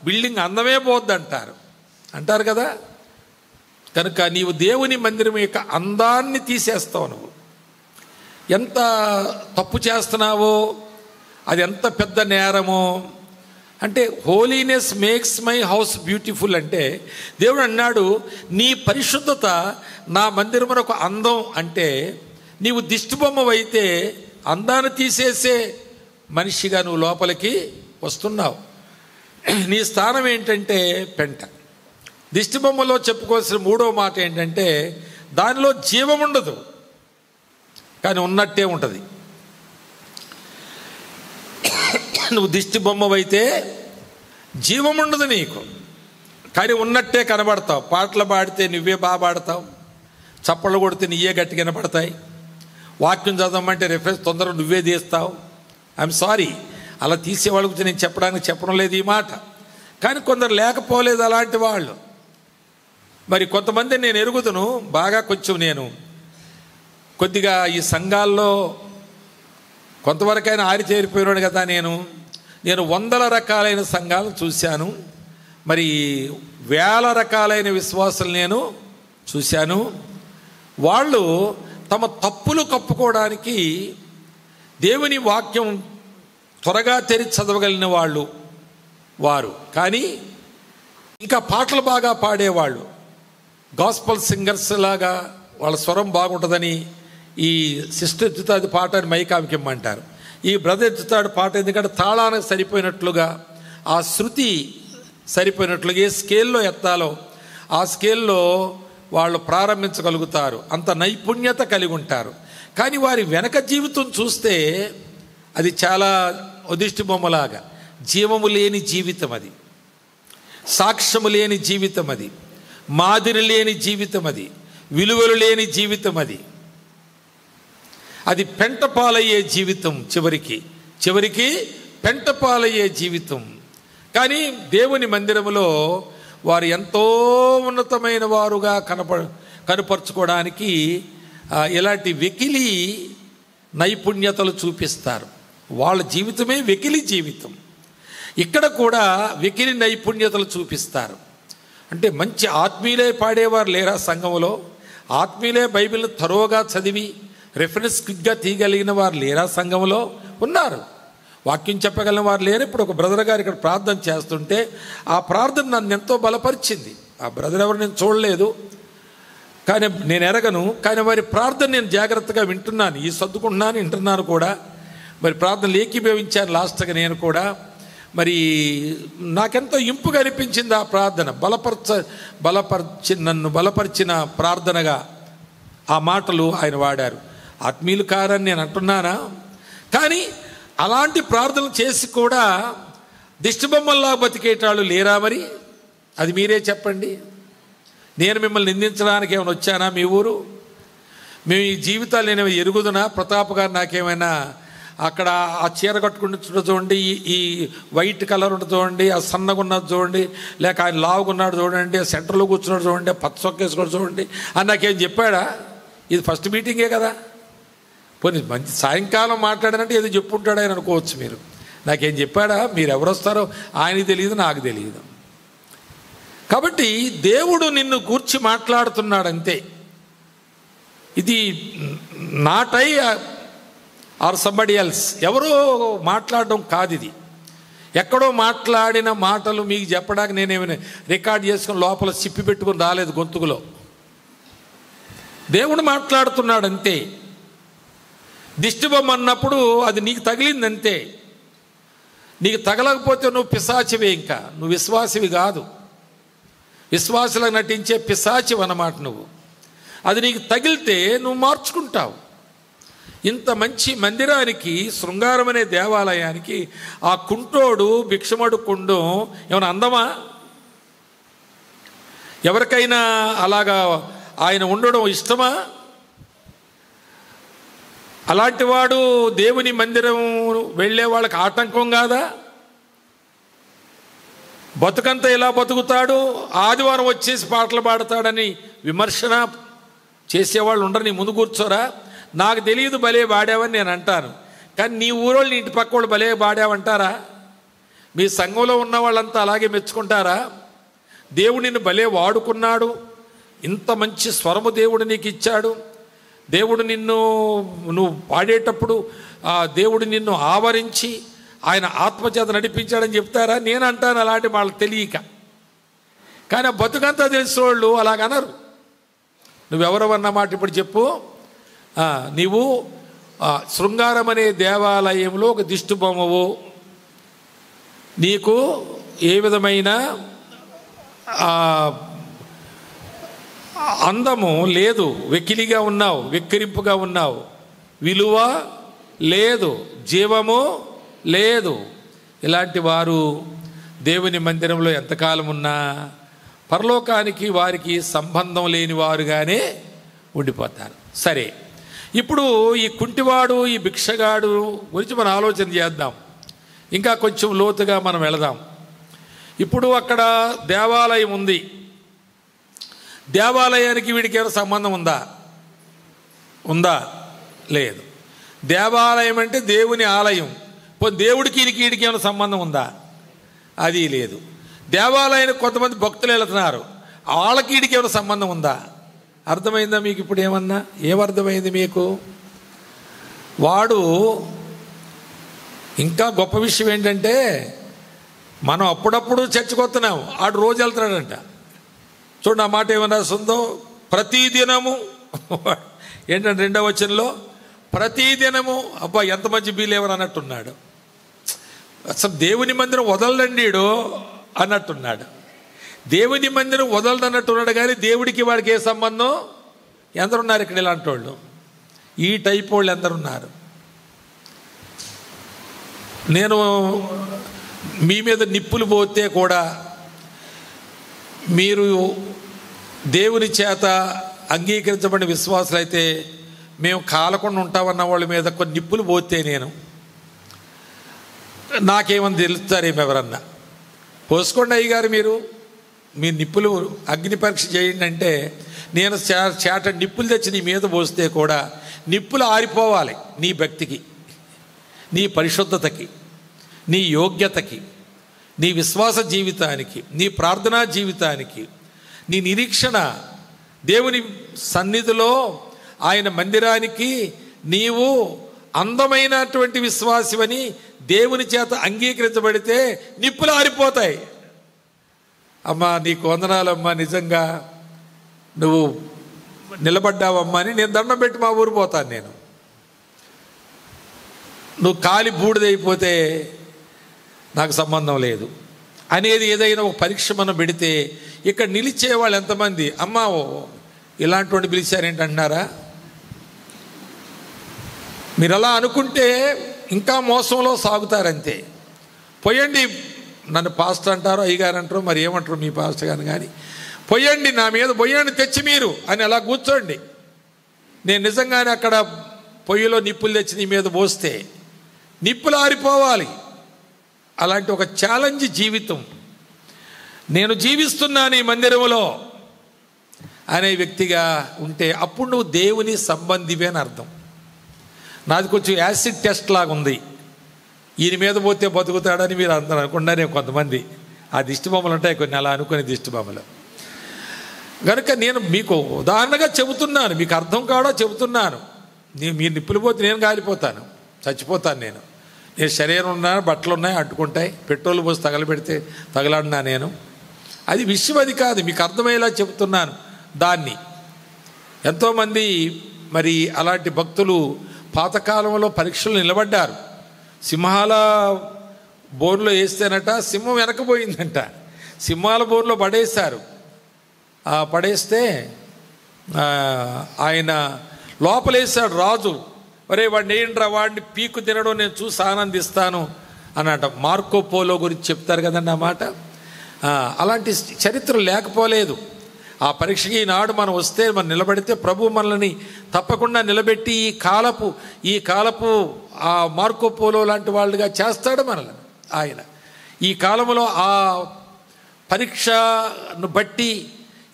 బిల్డింగ్ అందమే పోద్ది అంటారు కదా. కనుక నీవు దేవుని మందిరం యొక్క అందాన్ని తీసేస్తావు. నువ్వు ఎంత తప్పు చేస్తున్నావో, అది ఎంత పెద్ద నేరమో. అంటే holiness makes my house beautiful అంటే దేవుడు అన్నాడు, నీ పరిశుద్ధత నా మందిరమునకు అందం. అంటే నీవు దిష్టిబొమ్మవైతే అందాన్ని తీసేసే మనిషిగా నువ్వు లోపలికి వస్తున్నావు. నీ స్థానం ఏంటంటే పెంట. దిష్టిబొమ్మలో చెప్పుకోవాల్సిన మూడో మాట ఏంటంటే, దానిలో జీవం ఉండదు కానీ ఉన్నట్టే ఉంటుంది. నువ్వు దిష్టి బొమ్మవైతే జీవం ఉండదు నీకు, కానీ ఉన్నట్టే కనబడతావు. పాటలు పాడితే నువ్వే బాగా పాడతావు, చప్పళ్ళు కొడితే నీయే గట్టిగా కనపడతాయి, వాక్యం చదవమంటే రెఫరెన్స్ తొందరగా నువ్వే తీస్తావు. ఐఎమ్ సారీ, అలా తీసేవాళ్ళ గురించి నేను చెప్పడం లేదు ఈ మాట. కానీ కొందరు లేకపోలేదు అలాంటి వాళ్ళు. మరి కొంతమంది నేను ఎరుగుదును బాగా, కొంచెం నేను కొద్దిగా ఈ సంఘాల్లో కొంతవరకైనా ఆరితేరిపోయినాడు కదా. నేను వందల రకాలైన సంఘాలను చూశాను, మరి వేల రకాలైన విశ్వాసాలు నేను చూశాను. వాళ్ళు తమ తప్పులు కప్పుకోవడానికి దేవుని వాక్యం త్వరగా తెరిచి చదవగలిగిన వారు, కానీ ఇంకా పాటలు బాగా పాడేవాళ్ళు, గాస్పల్ సింగర్స్ లాగా వాళ్ళ స్వరం బాగుంటుందని ఈ సిస్టర్ ఎత్తుతాడు పాట అని మైకామికి ఇమ్మంటారు. ఈ బ్రదర్ ఎత్తుతాడు పాట ఎందుకంటే తాళానికి సరిపోయినట్లుగా, ఆ శృతి సరిపోయినట్లుగా ఏ స్కేల్లో ఎత్తాలో ఆ స్కేల్లో వాళ్ళు ప్రారంభించగలుగుతారు, అంత నైపుణ్యత కలిగి ఉంటారు. కానీ వారి వెనక జీవితం చూస్తే అది చాలా దిష్టి బొమ్మలాగా, జీవము లేని జీవితం అది, సాక్ష్యము లేని జీవితం అది, మాదిరి లేని జీవితం అది, విలువలు లేని జీవితం అది పెంటపాలయ్యే జీవితం, చివరికి పెంటపాలయ్యే జీవితం. కానీ దేవుని మందిరములో వారు ఎంతో ఉన్నతమైన వారుగా కనపరుచుకోవడానికి ఇలాంటి వెకిలి నైపుణ్యతలు చూపిస్తారు. వాళ్ళ జీవితమే వెకిలి జీవితం. ఇక్కడ కూడా వెకిలి నైపుణ్యతలు చూపిస్తారు. అంటే మంచి ఆత్మీయులే పాడేవారు లేరా సంఘంలో? ఆత్మీయులే బైబిల్ తరోగా చదివి రెఫరెన్స్ క్విక్గా తీయగలిగిన వారు లేరా సంఘంలో? ఉన్నారు. వాక్యం చెప్పగలిగిన వారు లేరు. ఇప్పుడు ఒక బ్రదర్ గారు ఇక్కడ ప్రార్థన చేస్తుంటే ఆ ప్రార్థన నన్ను ఎంతో బలపరిచింది. ఆ బ్రదర్ ఎవరు నేను చూడలేదు, కానీ నేను ఎరగను, కానీ వారి ప్రార్థన నేను జాగ్రత్తగా వింటున్నాను, ఈ సర్దుకుంటున్నాను, వింటున్నాను కూడా. మరి ప్రార్థనలు ఏకీభవించాను లాస్ట్గా నేను కూడా. మరి నాకెంతో ఇంపుగా అనిపించింది ఆ ప్రార్థన, నన్ను బలపరిచిన ప్రార్థనగా ఆ మాటలు ఆయన వాడారు. ఆత్మీయులు కారని నేను అంటున్నానా? కానీ అలాంటి ప్రార్థనలు చేసి కూడా దిష్టిబొమ్మల్లా బతికేటాళ్ళు లేరా? మరి అది మీరే చెప్పండి. నేను మిమ్మల్ని నిందించడానికి ఏమైనా వచ్చానా? మీ ఊరు మేము ఈ జీవితాలు నేను ఎరుగుదునా? ప్రతాప్ గారు నాకేమైనా అక్కడ ఆ చీర కట్టుకుంటు చూడండి, ఈ వైట్ కలర్ ఉంటుంది చూడండి, ఆ సన్నగా ఉన్నది చూడండి, లేక ఆయన లావుగున్నాడు చూడండి, సెంటర్లో కూర్చున్నాడు చూడండి, పచ్చ సొక్కేసుకొని చూడండి అని నాకేం చెప్పాడా? ఇది ఫస్ట్ మీటింగే కదా. పోనీ మంచి సాయంకాలం మాట్లాడానంటే ఏదో చెప్పుంటాడు ఆయన అనుకోవచ్చు మీరు. నాకేం చెప్పాడా? మీరు ఎవరు వస్తారో ఆయనకి తెలియదు, నాకు తెలియదు. కాబట్టి దేవుడు నిన్ను కూర్చి మాట్లాడుతున్నాడంతే. ఇది not I or somebody else, ఎవరో మాట్లాడడం కాదు. ఇది ఎక్కడో మాట్లాడిన మాటలు మీకు చెప్పడానికి నేనేమైనా రికార్డ్ చేసుకుని లోపల సిప్పి పెట్టుకుని రాలేదు గొంతుకులో. దేవుడు మాట్లాడుతున్నాడంతే. దిష్టిబొమ్మ అన్నప్పుడు అది నీకు తగిలిందంతే. నీకు తగలకపోతే నువ్వు పిశాచివే, ఇంకా నువ్వు విశ్వాసివి కాదు. విశ్వాసులకు నటించే పిశాచివి అన్నమాట నువ్వు. అది నీకు తగిలితే నువ్వు మార్చుకుంటావు. ఇంత మంచి మందిరానికి, శృంగారం అనే దేవాలయానికి ఆ కుంటోడు భిక్షమడుకుండం ఏమైనా అందమా? ఎవరికైనా అలాగా ఆయన ఉండడం ఇష్టమా? అలాంటి వాడు దేవుని మందిరం వెళ్ళే వాళ్ళకి ఆటంకం కాదా? బతుకంతా ఎలా బతుకుతాడు? ఆదివారం వచ్చేసి పాటలు పాడతాడని విమర్శన చేసేవాళ్ళు ఉండరు. నీ ముందు కూర్చోరా? నాకు తెలియదు భలే పాడావని నేను అంటాను, కానీ నీ ఊరోళ్ళు, నీ ఇంటి పక్క వాళ్ళు భలే పాడావంటారా? మీ సంఘంలో ఉన్న వాళ్ళంతా అలాగే మెచ్చుకుంటారా? దేవుడు నిన్ను భలే వాడుకున్నాడు, ఇంత మంచి స్వరము దేవుడు నీకు ఇచ్చాడు, దేవుడు నువ్వు పాడేటప్పుడు దేవుడు నిన్ను ఆవరించి ఆయన ఆత్మచేత నడిపించాడని చెప్తారా? నేను అంటాను అలాంటి వాళ్ళకి తెలియక. కానీ ఆ బతుకంతా తెలిసిన వాళ్ళు అలాగనరు. నువ్వెవరవన్నమాట ఇప్పుడు చెప్పు. నీవు శృంగారం అనే దేవాలయంలో ఒక దిష్టిబొమ్మవు, నీకు ఏ విధమైన అందము లేదు, వెకిలిగా ఉన్నావు, వెక్కిరింపుగా ఉన్నావు, విలువ లేదు, జీవము లేదు. ఇలాంటి వారు దేవుని మందిరంలో ఎంతకాలం ఉన్నా పరలోకానికి వారికి సంబంధం లేని వారుగానే ఉండిపోతారు. సరే, ఇప్పుడు ఈ కుంటివాడు, ఈ భిక్షగాడు గురించి మనం ఆలోచన చేద్దాం. ఇంకా కొంచెం లోతుగా మనం వెళదాం. ఇప్పుడు అక్కడ దేవాలయం ఉంది. దేవాలయానికి వీడికి ఏమైనా సంబంధం ఉందా? లేదు. దేవాలయం అంటే దేవుని ఆలయం. దేవుడికి వీడికి ఏమైనా సంబంధం ఉందా? అది లేదు. దేవాలయానికి కొంతమంది భక్తులు వెళుతున్నారు, వాళ్ళకి వీడికి ఏమైనా సంబంధం ఉందా? అర్థమైందా మీకు? ఇప్పుడు ఏమర్థమైంది మీకు? వాడు ఇంకా గొప్ప విషయం ఏంటంటే, మనం అప్పుడప్పుడు చర్చకు వస్తున్నాం, ఆడు రోజు వెళ్తున్నాడంట. చూడండి ఆ మాట ఏమన్నా రాస్తుందో, ప్రతిదినము. ఏంటంటే 2వ వచనంలో ప్రతిదినము. అబ్బా, ఎంత మంచి బీలేవర్ అన్నట్టున్నాడు. అసలు దేవుని మందిరం వదలడండీడు అన్నట్టున్నాడు. దేవుని మందిరం వదలదన్నట్టున్నాడు, కానీ దేవుడికి వాడికి ఏ సంబంధం? ఎందరున్నారు ఇక్కడ ఇలాంటి వాళ్ళు? ఈ టైప్ వాళ్ళు ఎందరున్నారు? నేను మీ మీద నిప్పులు పోతే కూడా మీరు దేవుని చేత అంగీకరించబడిన విశ్వాసులైతే మేము కాలకుండా ఉంటామన్న వాళ్ళ మీద కొన్ని నిప్పులు పోతే నాకేమని తెలుస్తారేమో ఎవరన్నా. పోసుకోండి అయ్యగారు, మీ నిప్పులు అగ్ని పరీక్ష చేయండి అంటే, నేను చేట నిప్పులు తెచ్చి నీ మీద పోస్తే కూడా నిప్పులు ఆరిపోవాలి. నీ భక్తికి, నీ పరిశుద్ధతకి, నీ యోగ్యతకి, నీ విశ్వాస జీవితానికి, నీ ప్రార్థనా జీవితానికి, నీ నిరీక్షణ, దేవుని సన్నిధిలో ఆయన మందిరానికి నీవు అందమైనటువంటి విశ్వాసమని దేవుని చేత అంగీకరించబడితే నిప్పులు ఆరిపోతాయి. అమ్మా నీకు వందనాలమ్మా, నిజంగా నువ్వు నిలబడ్డావమ్మా అని నేను దండం పెట్టి మా ఊరు పోతాను. నేను నువ్వు కాలి బూడిదైపోతే నాకు సంబంధం లేదు అనేది ఏదైనా ఒక పరీక్ష మనం పెడితే ఇక్కడ నిలిచే వాళ్ళు ఎంతమంది? అమ్మా ఇలాంటి వాడిని పిలిచారేంటంటున్నారా? మీరు అలా అనుకుంటే ఇంకా మోసంలో సాగుతారంతే. పోయండి, నన్ను పాస్టర్ అంటారు, అయ్యగారు అంటారు, మరి ఏమంటారు మీ పాస్టర్ గారు, కానీ పోయండి, నా మీద పోయండి తెచ్చి మీరు అని అలా కూర్చోండి. నేను నిజంగానే అక్కడ పొయ్యిలో నిప్పులు తెచ్చి నీ మీద పోస్తే నిప్పులు ఆరిపోవాలి. అలాంటి ఒక ఛాలెంజ్ జీవితం నేను జీవిస్తున్నాను ఈ మందిరంలో అనే వ్యక్తిగా ఉంటే అప్పుడు నువ్వు దేవుని సంబంధివే అని అర్థం. నాది కొంచెం యాసిడ్ టెస్ట్ లాగా ఉంది. ఈయన మీద పోతే బతుకుతాడని మీరు అందరూ అనుకున్నారే కొంతమంది. ఆ దిష్టిబొమ్మలు ఉంటాయి కొన్ని, అలా అనుకునే దిష్టిబొమ్మలు. కనుక నేను మీకు ఉదాహరణగా చెబుతున్నాను, మీకు అర్థం కావడా చెబుతున్నాను. మీరు నిప్పులు పోతే నేను కాలిపోతాను, చచ్చిపోతాను. నేను శరీరం ఉన్నా, బట్టలు ఉన్నాయి, అంటుకుంటాయి. పెట్రోల్ పోసి తగలబెడితే తగలాడినా నేను. అది విషయం, అది కాదు, మీకు అర్థమయ్యేలా చెబుతున్నాను దాన్ని. ఎంతోమంది మరి అలాంటి భక్తులు పాతకాలంలో పరీక్షలు నిలబడ్డారు. సింహాల బోన్లో వేస్తేనట సింహం వెనకపోయిందంట. సింహాల బోన్లో పడేశారు. పడేస్తే ఆయన లోపలేసాడు రాజు. ఒరే వాడిని ఏంట్రా, వాడిని పీకు తినడం నేను చూసి ఆనందిస్తాను అన్నట. మార్కో పోలో గురించి చెప్తారు కదండి ఆ మాట. అలాంటి చరిత్ర లేకపోలేదు. ఆ పరీక్షకి ఈనాడు మనం వస్తే, మనం నిలబడితే ప్రభు మనల్ని తప్పకుండా నిలబెట్టి ఈ కాలపు ఆ మార్కో పోలో లాంటి వాళ్ళుగా చేస్తాడు మనల్ని ఆయన. ఈ కాలంలో ఆ పరీక్షను బట్టి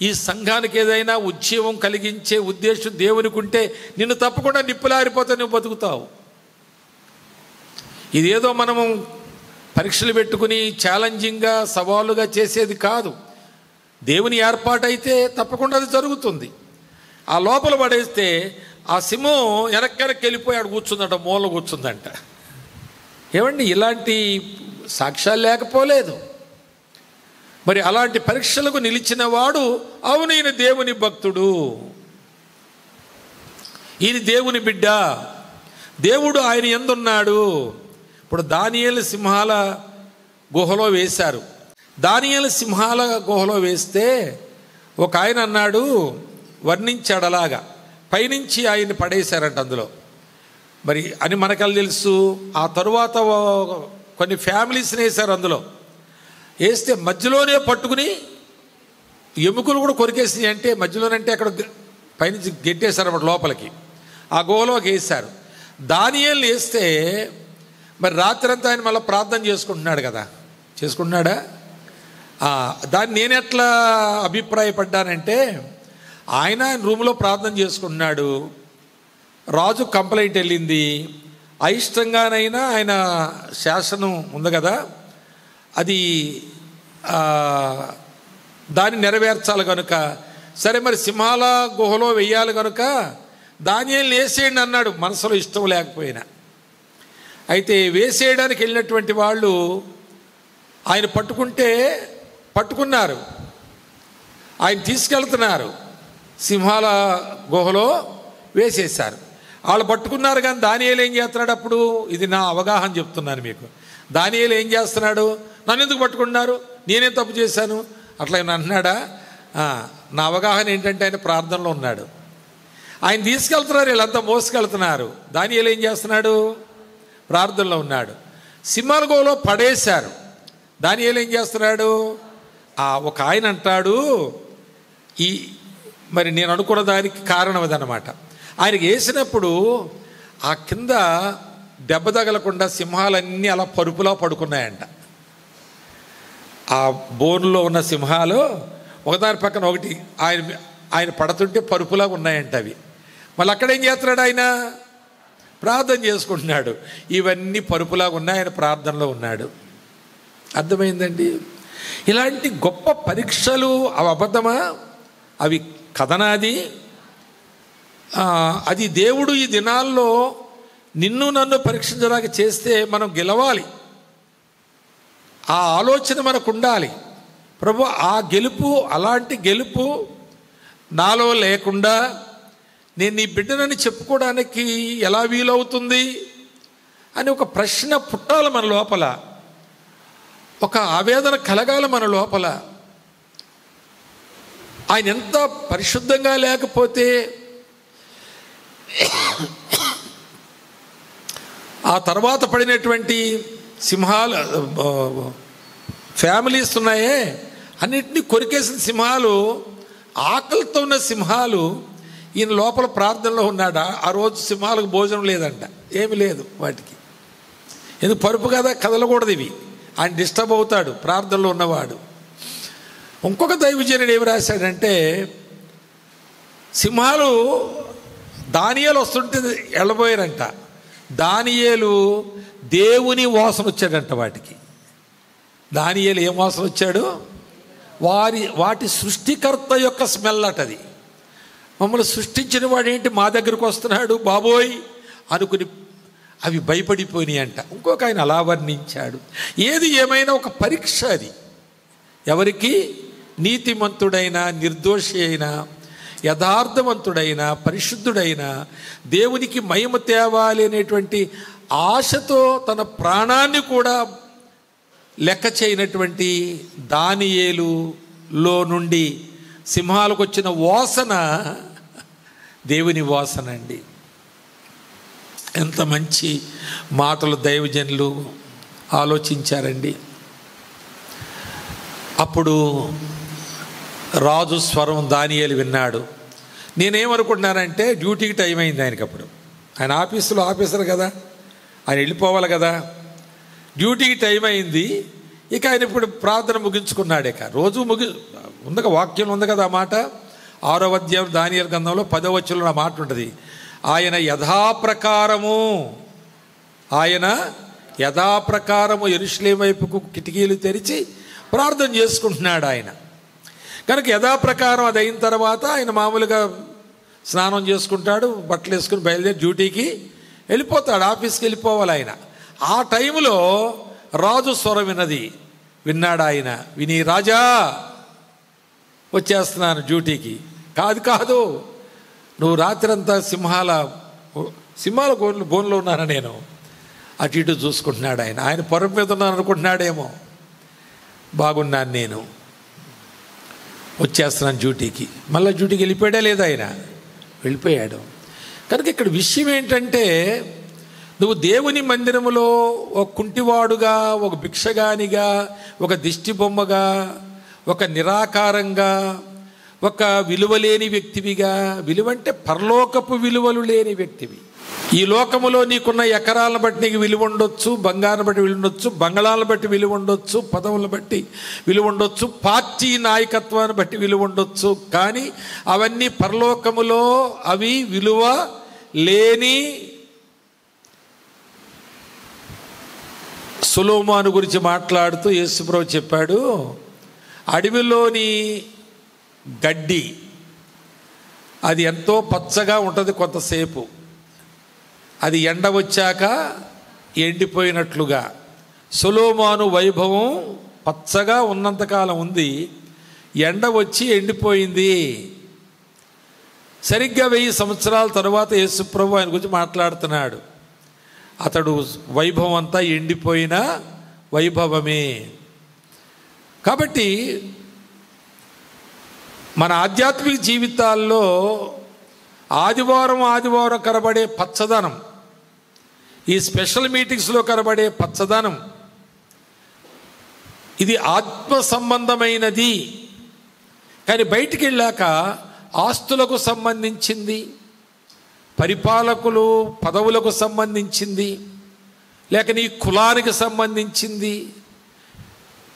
ఈ సంఘానికి ఏదైనా ఉద్యమం కలిగించే ఉద్దేశం దేవునికి ఉంటే నిన్ను తప్పకుండా నిప్పులారిపోతే నువ్వు బతుకుతావు. ఇదేదో మనము పరీక్షలు పెట్టుకుని ఛాలెంజింగ్గా సవాలుగా చేసేది కాదు. దేవుని ఏర్పాటైతే తప్పకుండా అది జరుగుతుంది. ఆ లోపల పడేస్తే ఆ సింహం వెనక్కి వెళ్ళిపోయాడు, కూర్చుందంట, మూల కూర్చుందంట. ఏమండి, ఇలాంటి సాక్ష్యాలు లేకపోలేదు. మరి అలాంటి పరీక్షలకు నిలిచిన వాడు అవును ఈయన దేవుని భక్తుడు, ఈయన దేవుని బిడ్డ, దేవుడు ఆయన యందున్నాడు. ఇప్పుడు దానియేలు సింహాల గుహలో వేశారు. దానియేలు సింహాల గుహలో వేస్తే ఒక ఆయన అన్నాడు, వర్ణించాడు అలాగా, పైనుంచి ఆయన్ని పడేశారంట అందులో. మరి అని మనకల్లా తెలుసు. ఆ తరువాత కొన్ని ఫ్యామిలీస్ని వేశారు. అందులో వేస్తే మధ్యలోనే పట్టుకుని ఎముకలు కూడా కొరికేసినాయి. అంటే మధ్యలోనంటే అక్కడ పైనుంచి గెట్టేశారు అన్నమాట లోపలికి, ఆ గుహలోకి వేశారు. దానియేలుని వేస్తే మరి రాత్రంతా ఆయన మళ్ళీ ప్రార్థన చేసుకుంటున్నాడు కదా, చేసుకుంటున్నాడా? దాన్ని నేను ఎట్లా అభిప్రాయపడ్డానంటే, ఆయన రూమ్లో ప్రార్థన చేసుకుంటున్నాడు, రాజు కంప్లైంట్ వెళ్ళింది, అయిష్టంగానైనా ఆయన శాసనం ఉంది కదా, అది దాన్ని నెరవేర్చాలి కనుక, సరే మరి సింహాల గుహలో వెయ్యాలి కనుక దానియేలుని వేసేయండి అన్నాడు, మనసులో ఇష్టం లేకపోయినా. అయితే వేసేయడానికి వెళ్ళినటువంటి వాళ్ళు ఆయన పట్టుకున్నారు, ఆయన తీసుకెళ్తున్నారు, సింహాల గుహలో వేసేశారు. వాళ్ళు పట్టుకున్నారు. కానీ దానియేలు ఏం చేస్తున్నాడు అప్పుడు? ఇది నా అవగాహన చెప్తున్నాను మీకు. దానియేలు ఏం చేస్తున్నాడు? నన్ను ఎందుకు పట్టుకున్నారు, నేనే తప్పు చేశాను అట్లా ఆయన అంటున్నాడా? నా అవగాహన ఏంటంటే ఆయన ప్రార్థనలో ఉన్నాడు. ఆయన తీసుకెళ్తున్నారు, వీళ్ళంతా మోసుకెళ్తున్నారు. దానియేలు ఏం చేస్తున్నాడు? ప్రార్థనలో ఉన్నాడు. సింహాల గుహలో పడేశారు. దానియేలు ఏం చేస్తున్నాడు? ఒక ఆయన అంటాడు, మరి నేను అనుకున్న దానికి కారణం అదనమాట. ఆయనకి వేసినప్పుడు ఆ కింద దెబ్బ తగలకుండా సింహాలన్నీ అలా పరుపులా పడుకున్నాయంట. ఆ బోన్లో ఉన్న సింహాలు ఒకదాని పక్కన ఒకటి ఆయన పడుతుంటే పరుపులాగా ఉన్నాయంట అవి. మళ్ళీ అక్కడేం చేస్తున్నాడు? ఆయన ప్రార్థన చేసుకుంటున్నాడు. ఇవన్నీ పరుపులాగా ఉన్నాయి, ఆయన ప్రార్థనలో ఉన్నాడు. అర్థమైందండి? ఇలాంటి గొప్ప పరీక్షలు అవి అబద్ధమా? అవి కథనాది? అది దేవుడు ఈ దినాల్లో నిన్ను నన్ను పరీక్షించడానికి చేస్తే మనం గెలవాలి. ఆ ఆలోచన మనకు ఉండాలి. ప్రభు, ఆ గెలుపు, అలాంటి గెలుపు నాలో లేకుండా నేను నీ బిడ్డనని చెప్పుకోవడానికి ఎలా వీలవుతుంది అని ఒక ప్రశ్న పుట్టాలి మన లోపల, ఒక ఆవేదన కలగాలి మన లోపల. ఆయన ఎంత పరిశుద్ధంగా లేకపోతే ఆ తర్వాత పడినటువంటి సింహాలు ఫ్యామిలీస్ ఉన్నాయే, అన్నిటినీ కొరికేసిన సింహాలు, ఆకలితో ఉన్న సింహాలు, ఈయన లోపల ప్రార్థనలో ఉన్నాడా? ఆ రోజు సింహాలకు భోజనం లేదంట, ఏమి లేదు వాటికి. ఎందుకు? పరుపు కదా, కదలకూడదు ఇవి. ఆయన డిస్టర్బ్ అవుతాడు ప్రార్థనలో ఉన్నవాడు. ఇంకొక దైవజనుడు ఏమి రాశాడంటే, సింహాలు దానియేలు వస్తుంటే వెళ్ళబోయారంట. దానియేలు దేవుని వాసన వచ్చాడంట వాటికి. దానియేలు ఏం వాసన వచ్చాడు? వాటి సృష్టికర్త యొక్క స్మెల్ అటది. మమ్మల్ని సృష్టించిన వాడు ఏంటి మా దగ్గరకు వస్తున్నాడు బాబోయ్ అనుకుని అవి భయపడిపోయినాయి అంట. ఇంకొక ఆయన అలా వర్ణించాడు. ఏది ఏమైనా ఒక పరీక్ష అది. ఎవరికి? నీతిమంతుడైన, నిర్దోషి అయినా, యథార్థవంతుడైన, పరిశుద్ధుడైన, దేవునికి మహిమ తేవాలి అనేటువంటి ఆశతో తన ప్రాణాన్ని కూడా లెక్క చేయనటువంటి దానియేలులో నుండి సింహాలకు వచ్చిన వాసన దేవుని వాసన అండి. ఎంత మంచి మాటలు దైవజనులు ఆలోచించారండి. అప్పుడు రాజు స్వరం దానియేలు విన్నాడు. నేనేమనుకుంటున్నానంటే, డ్యూటీకి టైం అయింది ఆయనకి. అప్పుడు ఆయన ఆఫీసర్ కదా, ఆయన వెళ్ళిపోవాలి కదా, డ్యూటీకి టైం అయింది. ఇక ఆయన ఇప్పుడు ప్రార్థన ముగించుకున్నాడు. ఇక రోజు ఉందక వాక్యం ఉంది కదా ఆ మాట, 6వ అధ్యాయం దానియేలు గ్రంథంలో 10వ వచనంలో ఆ మాట ఉంటుంది. ఆయన యథాప్రకారము యెరూషలేము వైపుకు కిటికీలు తెరిచి ప్రార్థన చేసుకుంటున్నాడు ఆయన. కనుక యథాప్రకారం అది అయిన తర్వాత ఆయన మామూలుగా స్నానం చేసుకుంటాడు, బట్టలు వేసుకుని బయలుదేరి డ్యూటీకి వెళ్ళిపోతాడు, ఆఫీస్కి వెళ్ళిపోవాలి ఆయన. ఆ టైంలో రాజు స్వరం విన్నాడు ఆయన. విని, రాజా వచ్చేస్తున్నాను డ్యూటీకి. కాదు, నువ్వు రాత్రంతా సింహాల బోన్లో ఉన్నాను నేను. అటు ఇటు చూసుకుంటున్నాడు ఆయన. ఆయన పొరం మీద ఉన్నాను అనుకుంటున్నాడేమో. బాగున్నాను నేను, వచ్చేస్తున్నాను డ్యూటీకి. మళ్ళీ డ్యూటీకి వెళ్ళిపోయాడా లేదా? ఆయన వెళ్ళిపోయాడు. కనుక ఇక్కడ విషయం ఏంటంటే, నువ్వు దేవుని మందిరములో ఒక కుంటివాడుగా, ఒక భిక్షగానిగా, ఒక దిష్టి బొమ్మగా, ఒక నిరాకారంగా, ఒక విలువలేని వ్యక్తివిగా, విలువంటే పరలోకపు విలువలు లేని వ్యక్తివి. ఈ లోకములో నీకున్న ఎకరాలను బట్టి నీకు విలువ ఉండొచ్చు, బంగారం బట్టి విలువ ఉండొచ్చు, బంగళాలను బట్టి విలువ ఉండొచ్చు, పదవులను బట్టి విలువ ఉండొచ్చు, పార్టీ నాయకత్వాన్ని బట్టి విలువ ఉండొచ్చు. కానీ అవన్నీ పరలోకములో అవి విలువ లేని. సొలొమోను గురించి మాట్లాడుతూ యేసుప్రభు చెప్పాడు, అడవిలోని గడ్డి అది ఎంతో పచ్చగా ఉంటుంది కొంతసేపు, అది ఎండ వచ్చాక ఎండిపోయినట్లుగా సొలొమోను వైభవం పచ్చగా ఉన్నంతకాలం ఉంది, ఎండ వచ్చి ఎండిపోయింది. సరిగ్గా 1000 సంవత్సరాల తరువాత యేసుప్రభు ఆయన గురించి మాట్లాడుతున్నాడు. అతడు వైభవం అంతా ఎండిపోయిన వైభవమే. కాబట్టి మన ఆధ్యాత్మిక జీవితాల్లో ఆదివారం కనబడే పచ్చదనం, ఈ స్పెషల్ మీటింగ్స్లో కనబడే పచ్చదనం, ఇది ఆత్మ సంబంధమైనది. కానీ బయటికి వెళ్ళాక ఆస్తులకు సంబంధించింది, పరిపాలకులు పదవులకు సంబంధించింది, లేక నీ కులానికి సంబంధించింది,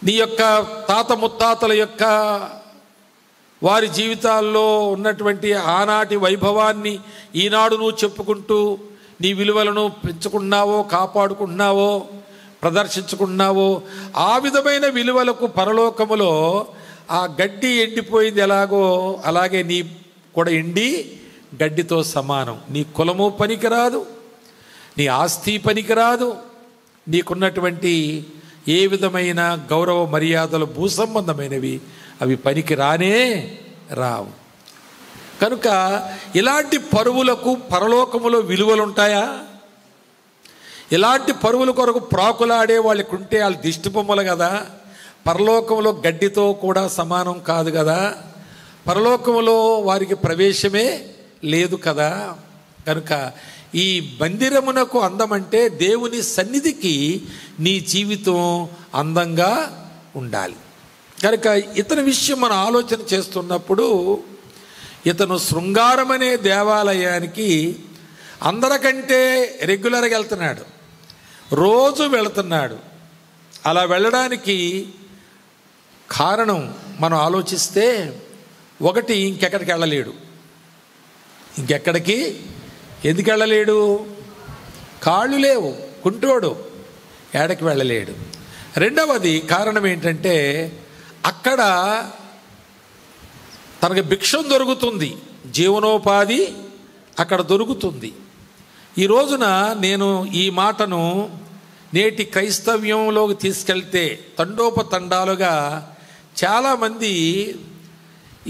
నీ యొక్క తాత ముత్తాతల యొక్క వారి జీవితాల్లో ఉన్నటువంటి ఆనాటి వైభవాన్ని ఈనాడు నువ్వు చెప్పుకుంటూ నీ విలువలను పెంచుకున్నావో, కాపాడుకున్నావో, ప్రదర్శించుకున్నావో, ఆ విధమైన విలువలకు పరలోకములో ఆ గడ్డి ఎండిపోయింది ఎలాగో అలాగే నీ కూడా ఎండి గడ్డితో సమానం. నీ కులము పనికిరాదు, నీ ఆస్తి పనికిరాదు, నీకున్నటువంటి ఏ విధమైన గౌరవ మర్యాదలు భూ సంబంధమైనవి అవి పనికి రానే రావు. కనుక ఇలాంటి పరువులకు పరలోకములో విలువలు ఉంటాయా? ఇలాంటి పరువుల కొరకు ప్రాకులాడే వాళ్ళకు ఉంటే వాళ్ళు దిష్టి బొమ్మలు కదా, పరలోకంలో గడ్డితో కూడా సమానం కాదు కదా, పరలోకంలో వారికి ప్రవేశమే లేదు కదా. కనుక ఈ మందిరమునకు అందమంటే దేవుని సన్నిధికి నీ జీవితం అందంగా ఉండాలి. కనుక ఇతని విషయం మనం ఆలోచన చేస్తున్నప్పుడు, ఇతను శృంగారం అనే దేవాలయానికి అందరికంటే రెగ్యులర్గా వెళ్తున్నాడు, రోజు వెళుతున్నాడు. అలా వెళ్ళడానికి కారణం మనం ఆలోచిస్తే, ఒకటి ఇంకెక్కడికి వెళ్ళలేడు. ఇంకెక్కడికి ఎందుకు వెళ్ళలేడు? కాళ్ళు లేవు, కుంటోడు, ఏడకి వెళ్ళలేడు. రెండవది కారణం ఏంటంటే, అక్కడ తనకు భిక్షం దొరుకుతుంది, జీవనోపాధి అక్కడ దొరుకుతుంది. ఈ రోజున నేను ఈ మాటను నేటి క్రైస్తవ్యంలోకి తీసుకెళ్తే తండోపతండాలుగా చాలామంది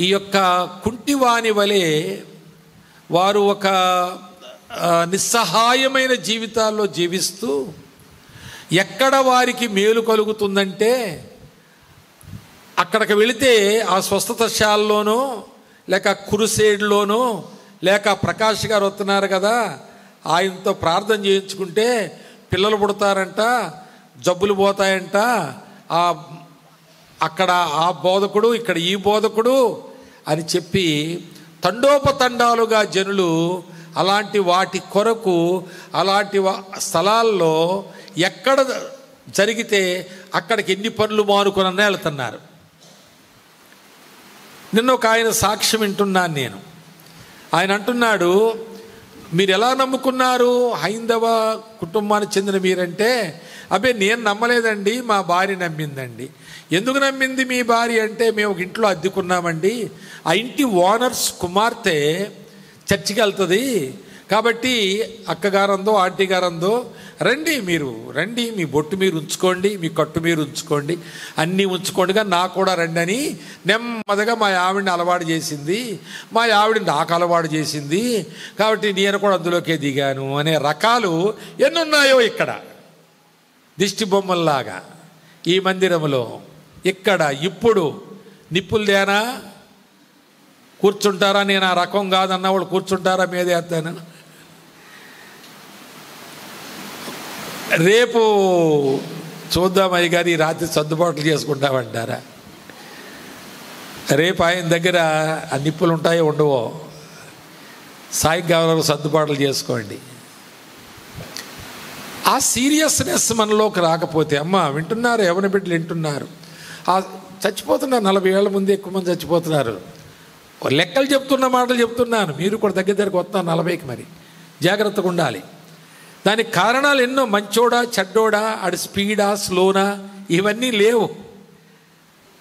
ఈ యొక్క కుంటివాని వలె వారు ఒక నిస్సహాయమైన జీవితాల్లో జీవిస్తూ, ఎక్కడ వారికి మేలు కలుగుతుందంటే అక్కడికి వెళితే ఆ స్వస్థతశాలలోనో లేక క్రుసేడ్లోనో లేక ప్రకాష్ గారు వస్తున్నారు కదా, ఆయనతో ప్రార్థన చేయించుకుంటే పిల్లలు పుడతారంట, జబ్బులు పోతాయంట, అక్కడ ఆ బోధకుడు ఇక్కడ ఈ బోధకుడు అని చెప్పి తండోపతండాలుగా జనులు అలాంటి వాటి కొరకు అలాంటి స్థలాల్లో ఎక్కడ జరిగితే అక్కడికి ఎన్ని పనులు మానుకొని వెళ్తున్నారు. నిన్న ఒక ఆయన సాక్ష్యం వింటున్నాను నేను. ఆయన అంటున్నాడు, మీరు ఎలా నమ్ముకున్నారు హైందవ కుటుంబానికి చెందిన మీరంటే, అబ్బే నేను నమ్మలేదండి, మా భార్య నమ్మిందండి. ఎందుకు నమ్మింది మీ భార్య అంటే, మేము ఒక ఇంట్లో అద్దెకున్నామండి, ఆ ఇంటి ఓనర్స్ కుమార్తె చర్చికి వెళ్తుంది కాబట్టి అక్కగారందో ఆంటీ గారందో రండి, మీరు రండి, మీ బొట్టు మీరు ఉంచుకోండి, మీ కట్టు మీరు ఉంచుకోండి, అన్నీ ఉంచుకోండిగా నా కూడా రండి అని నెమ్మదిగా మా ఆవిడని అలవాటు చేసింది, మా ఆవిడ నాకు అలవాటు చేసింది, కాబట్టి నేను కూడా అందులోకే దిగాను అనే రకాలు ఎన్నున్నాయో ఇక్కడ దిష్టి బొమ్మల్లాగా ఈ మందిరంలో. ఇక్కడ ఇప్పుడు నిప్పులదేనా కూర్చుంటారా? నేను ఆ రకం కాదన్న వాళ్ళు కూర్చుంటారా? మీదేస్తాను. రేపు చూద్దాం అయ్య గారు, ఈ రాత్రి సర్దుబాట్లు చేసుకుంటామంటారా? రేపు ఆయన దగ్గర ఆ నిప్పులు ఉంటాయో ఉండవో, సాయంకాలం సర్దుబాట్లు చేసుకోండి. ఆ సీరియస్నెస్ మనలోకి రాకపోతే, అమ్మ వింటున్నారు, యవన బిడ్డలు వింటున్నారు, చచ్చిపోతున్నారు, 40 ఏళ్ల ముందు ఎక్కువ మంది చచ్చిపోతున్నారు. లెక్కలు చెప్తున్న మాటలు చెప్తున్నాను, మీరు కూడా దగ్గరికి వస్తున్నారు 40కి, మరి జాగ్రత్తగా ఉండాలి. దానికి కారణాలు ఎన్నో. మంచోడా చెడ్డోడా, ఆడి స్పీడా స్లోనా, ఇవన్నీ లేవు.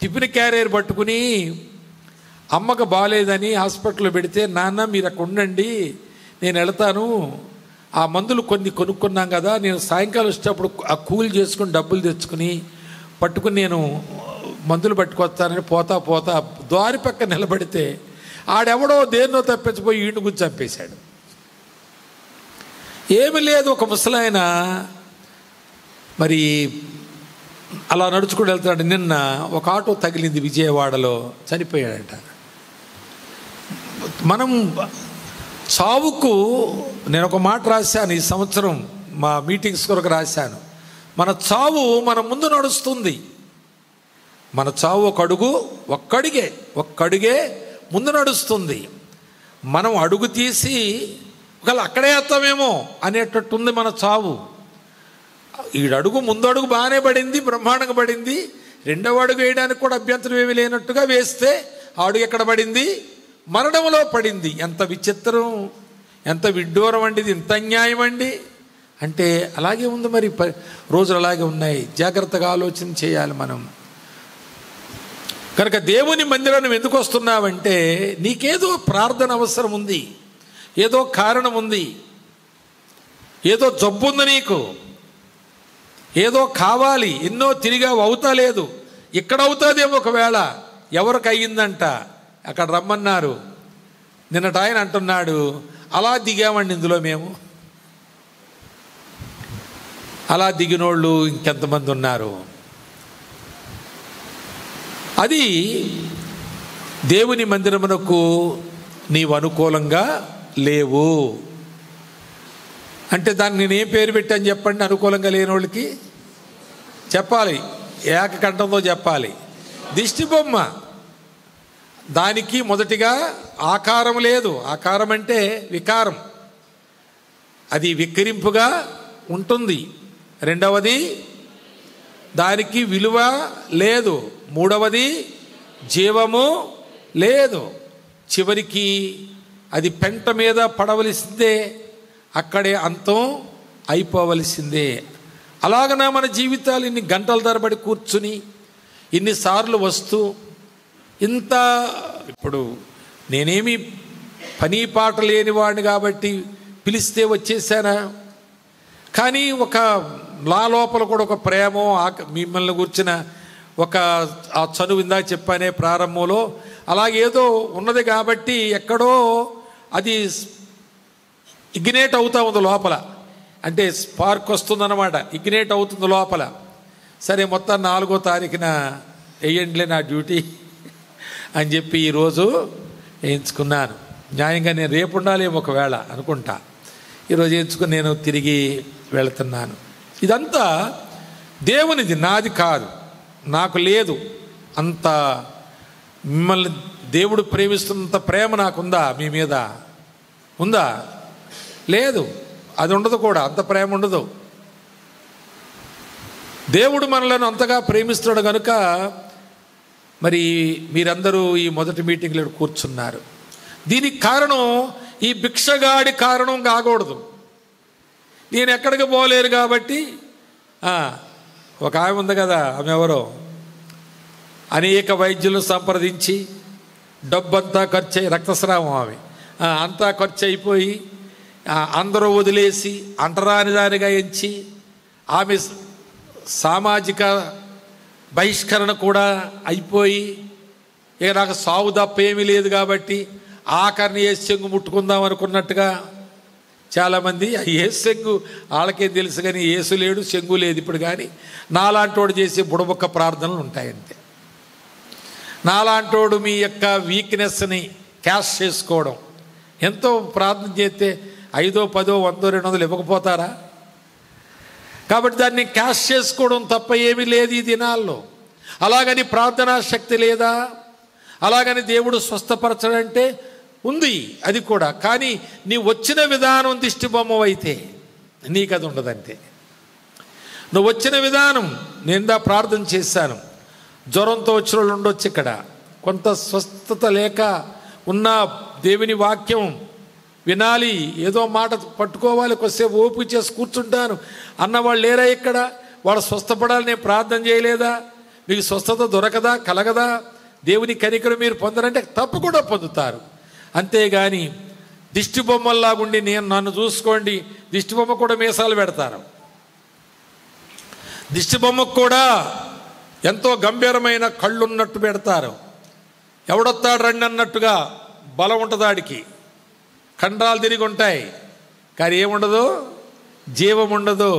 టిఫిన్ క్యారియర్ పట్టుకుని అమ్మకు బాగాలేదని హాస్పిటల్లో పెడితే, నాన్న మీరు అక్కడ ఉండండి, నేను వెళతాను, ఆ మందులు కొన్ని కొనుక్కున్నాం కదా, నేను సాయంకాలం వచ్చేటప్పుడు ఆ కూలి చేసుకుని డబ్బులు తెచ్చుకుని పట్టుకుని నేను మందులు పట్టుకొస్తానని పోతా దారి పక్క నిలబడితే ఆడెవడో దేన్నో తప్పించిపోయి ఈయన గురించి చంపేశాడు. ఏమి లేదు, ఒక ముసలాయన మరి అలా నడుచుకుని వెళ్తాడు. నిన్న ఒక ఆటో తగిలింది విజయవాడలో, చనిపోయాడట. మనం చావుకు, నేను ఒక మాట రాశాను ఈ సంవత్సరం, మా మీటింగ్స్ కొరకు రాశాను, మన చావు మన ముందు నడుస్తుంది. మన చావు ఒక్కడిగే ముందు నడుస్తుంది. మనం అడుగు తీసి ఒకవేళ అక్కడే వేస్తామేమో అనేటట్టుంది మన చావు. ఈడడుగు ముందడుగు బాగానే పడింది, బ్రహ్మాండంగా పడింది, రెండవ అడుగు వేయడానికి కూడా అభ్యంతరం ఏమీ లేనట్టుగా వేస్తే ఆ అడుగు ఎక్కడ పడింది? మరణంలో పడింది. ఎంత విచిత్రం, ఎంత విడ్డూరం అండి ఇది, ఇంత అన్యాయం అండి. అంటే అలాగే ఉంది మరి, రోజులు అలాగే ఉన్నాయి. జాగ్రత్తగా ఆలోచన చేయాలి మనం. కనుక దేవుని మందిరాన్ని ఎందుకు వస్తున్నావంటే, నీకేదో ప్రార్థన అవసరం ఉంది, ఏదో కారణం ఉంది, ఏదో జబ్బు ఉంది, నీకు ఏదో కావాలి, ఎన్నో తిరిగావు, అవుతా లేదు. ఇక్కడ అవుతాదేమో ఒకవేళ, ఎవరికి అయ్యిందంట, అక్కడ రమ్మన్నారు. నిన్నట ఆయన అంటున్నాడు, అలా దిగామండి ఇందులో మేము. అలా దిగినోళ్ళు ఇంకెంతమంది ఉన్నారు? అది దేవుని మందిరమునకు నీవు అనుకూలంగా లేవు అంటే దాన్ని నేనేం పేరు పెట్టాను చెప్పండి? అనుకూలంగా లేని వాళ్ళకి చెప్పాలి, ఏకకంఠంతో చెప్పాలి. దిష్టి బొమ్మ. దానికి మొదటిగా ఆకారం లేదు. ఆకారం అంటే వికారం, అది వికరింపుగా ఉంటుంది. రెండవది దానికి విలువ లేదు. మూడవది జీవము లేదు. చివరికి అది పెంట మీద పడవలసిందే, అక్కడే అంతం అయిపోవలసిందే. అలాగనా మన జీవితాలు ఇన్ని గంటల తరబడి కూర్చుని ఇన్నిసార్లు వస్తూ ఇంత, ఇప్పుడు నేనేమి పని పాట లేని వాడిని కాబట్టి పిలిస్తే వచ్చేసానా? కానీ ఒక నా లోపల కూడా ఒక ప్రేమో, మిమ్మల్ని కూర్చిన ఒక ఆ చనువు ఇందాక చెప్పానే ప్రారంభంలో, అలాగేదో ఉన్నది కాబట్టి ఎక్కడో అది ఇగ్నేట్ అవుతా ఉంది లోపల, అంటే స్పార్క్ వస్తుందన్నమాట, ఇగ్నేట్ అవుతుంది లోపల. సరే మొత్తం 4వ తారీఖున వేయండిలే నా డ్యూటీ అని చెప్పి ఈరోజు వేయించుకున్నాను. న్యాయంగా నేను రేపు ఉండాలేమో ఒకవేళ అనుకుంటా, ఈరోజు వేయించుకుని నేను తిరిగి వెళుతున్నాను. ఇదంతా దేవునిది, నాది కాదు, నాకు లేదు. అంత మిమ్మల్ని దేవుడు ప్రేమిస్తున్నంత ప్రేమ నాకుందా? మీ మీద ఉందా? లేదు, అది ఉండదు కూడా, అంత ప్రేమ ఉండదు. దేవుడు మనలను అంతగా ప్రేమిస్తున్నాడు కనుక మరి మీరందరూ ఈ మొదటి మీటింగ్లో కూర్చున్నారు. దీనికి కారణం ఈ భిక్షగాడి కారణం కాకూడదు. నేను ఎక్కడికి పోలేరు కాబట్టి, ఒక ఆమె ఉంది కదా, ఆమె ఎవరో, అనేక వైద్యులు సంప్రదించి డబ్బంతా ఖర్చు అయ్యి, రక్తస్రావం ఆమె, అంతా ఖర్చు అయిపోయి అందరూ వదిలేసి అంటరాని దానిగా ఎంచి, ఆమె సామాజిక బహిష్కరణ కూడా అయిపోయి, ఇక నాకు సావు తప్ప ఏమీ లేదు కాబట్టి ఆఖరిని ఏ చెంగు ముట్టుకుందాం అనుకున్నట్టుగా చాలామంది, ఏ చెంగు వాళ్ళకేం తెలుసు కానీ ఏసు లేడు, చెంగు లేదు ఇప్పుడు. కానీ నాలాంటోడు చేసే బుడబొక్క ప్రార్థనలు ఉంటాయంతే. నాలాంటోడు మీ యొక్క వీక్నెస్ని క్యాష్ చేసుకోవడం. ఎంతో ప్రార్థన చేస్తే 5, 10, 100, 200 ఇవ్వకపోతారా? కాబట్టి దాన్ని క్యాష్ చేసుకోవడం తప్ప ఏమీ లేదు ఈ దినాల్లో. అలాగని ప్రార్థనా శక్తి లేదా? అలాగని దేవుడు స్వస్థపరచడంటే ఉంది, అది కూడా. కానీ నీ వచ్చిన విధానం దిష్టి బొమ్మ అయితే నీకు అది ఉండదంతే. నువ్వు వచ్చిన విధానం, నేను ప్రార్థన చేశాను, జ్వరంతో వచ్చిన వాళ్ళు ఉండొచ్చు ఇక్కడ, కొంత స్వస్థత లేక ఉన్న దేవుని వాక్యం వినాలి, ఏదో మాట పట్టుకోవాలి, కొద్దిసేపు ఓపిక చేసి కూర్చుంటాను అన్నవాళ్ళు లేరా ఇక్కడ? వాళ్ళు స్వస్థపడాలి, నేను ప్రార్థన చేయలేదా? మీకు స్వస్థత దొరకదా, కలగదా? దేవుని కనికరం మీరు పొందరంటే తప్పకుండా పొందుతారు. అంతేగాని దిష్టి బొమ్మల్లాగుండి నన్ను చూసుకోండి, దిష్టి బొమ్మ కూడా మీసాలు పెడతారు. దిష్టి బొమ్మకు కూడా ఎంతో గంభీరమైన కళ్ళు ఉన్నట్టు పెడతారు. ఎవడొస్తాడు రండి అన్నట్టుగా బలం ఉంటుంది ఆడికి, కండరాలు తిరిగి ఉంటాయి, కానీ ఏముండదు, జీవం ఉండదు,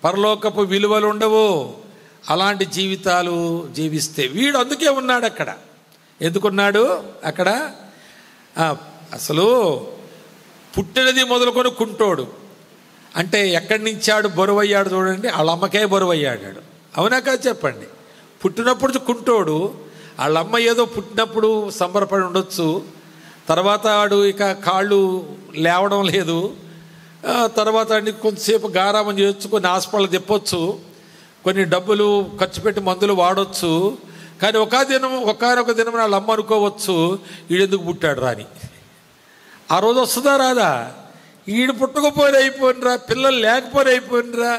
పరలోకపు విలువలు ఉండవు. అలాంటి జీవితాలు జీవిస్తే వీడు అందుకే ఉన్నాడు అక్కడ. ఎందుకున్నాడు అక్కడ? అసలు పుట్టినది మొదలుకొని కుంటోడు అంటే ఎక్కడి నుంచాడు బరువయ్యాడు చూడండి, వాళ్ళ అమ్మకే బరువయ్యాడు. అవునా కాదు చెప్పండి? పుట్టినప్పుడు కుంటోడు, వాళ్ళ అమ్మ ఏదో పుట్టినప్పుడు సంబరపడి ఉండొచ్చు, తర్వాత వాడు ఇక కాళ్ళు లేవడం లేదు, తర్వాత కొంతసేపు గారామం చేయొచ్చు, కొన్ని హాస్పిటల్ తిప్పొచ్చు, కొన్ని డబ్బులు ఖర్చు పెట్టి మందులు వాడవచ్చు. కానీ ఒకనొక దినం వాళ్ళ అమ్మ అనుకోవచ్చు ఈడెందుకు పుట్టాడు రాని. ఆ రోజు వస్తుందా రాదా? ఈడు పుట్టకపోయి అయిపోయినరా, పిల్లలు లేకపోయి అయిపోయినరా,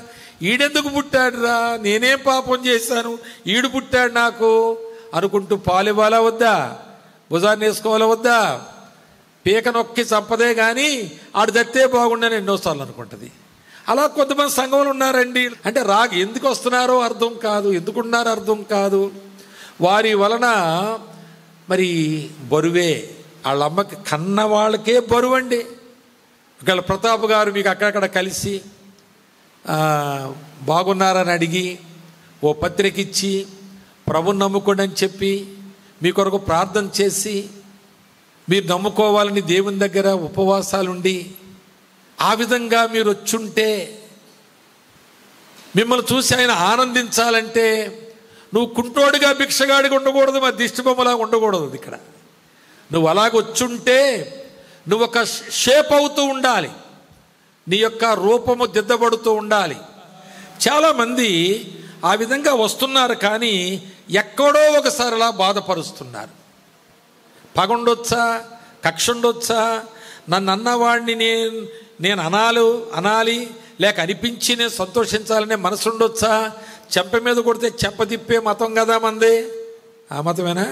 ఈడెందుకు పుట్టాడురా, నేనేం పాపం చేశాను, ఈడు పుట్టాడు నాకు అనుకుంటూ పాలు ఇవ్వాలా వద్దా, భుజాన్ని వేసుకోవాలా వద్దా? పీక నొక్కి చంపదే కానీ ఆడు దత్తే బాగుండని ఎన్నోసార్లు అనుకుంటుంది. అలా కొంతమంది సంఘంలో ఉన్నారండి. అంటే ఎందుకు వస్తున్నారో అర్థం కాదు, ఎందుకున్నారో అర్థం కాదు. వారి వలన మరి బరువే, వాళ్ళ అమ్మకి కన్న వాళ్ళకే బరువు అండి. ఒకవేళ ప్రతాప్ గారు మీకు అక్కడక్కడ కలిసి బాగున్నారని అడిగి ఓ పత్రిక ఇచ్చి ప్రభుని నమ్ముకోండి అని చెప్పి మీ కొరకు ప్రార్థన చేసి మీరు నమ్ముకోవాలని దేవుని దగ్గర ఉపవాసాలుండి ఆ విధంగా మీరు వచ్చుంటే, మిమ్మల్ని చూసి ఆయన ఆనందించాలంటే నువ్వు కుంటోడిగా భిక్షగాడిగా ఉండకూడదు, మరి దిష్టి బొమ్మలాగా ఉండకూడదు. ఇక్కడ నువ్వు అలాగ వచ్చుంటే నువ్వు ఒక షేప్ అవుతూ ఉండాలి, నీ యొక్క రూపము దిద్దబడుతూ ఉండాలి. చాలామంది ఆ విధంగా వస్తున్నారు, కానీ ఎక్కడో ఒకసారి అలా బాధపరుస్తున్నారు. పగుండొచ్చా, కక్ష ఉండొచ్చా, నన్ను అన్నవాడిని నేను అనాలి లేక అనిపించి నేను సంతోషించాలనే మనసు ఉండొచ్చా? చెంప మీద కొడితే చెంప తిప్పే మతం కదా మంది. ఆ మతమేనా?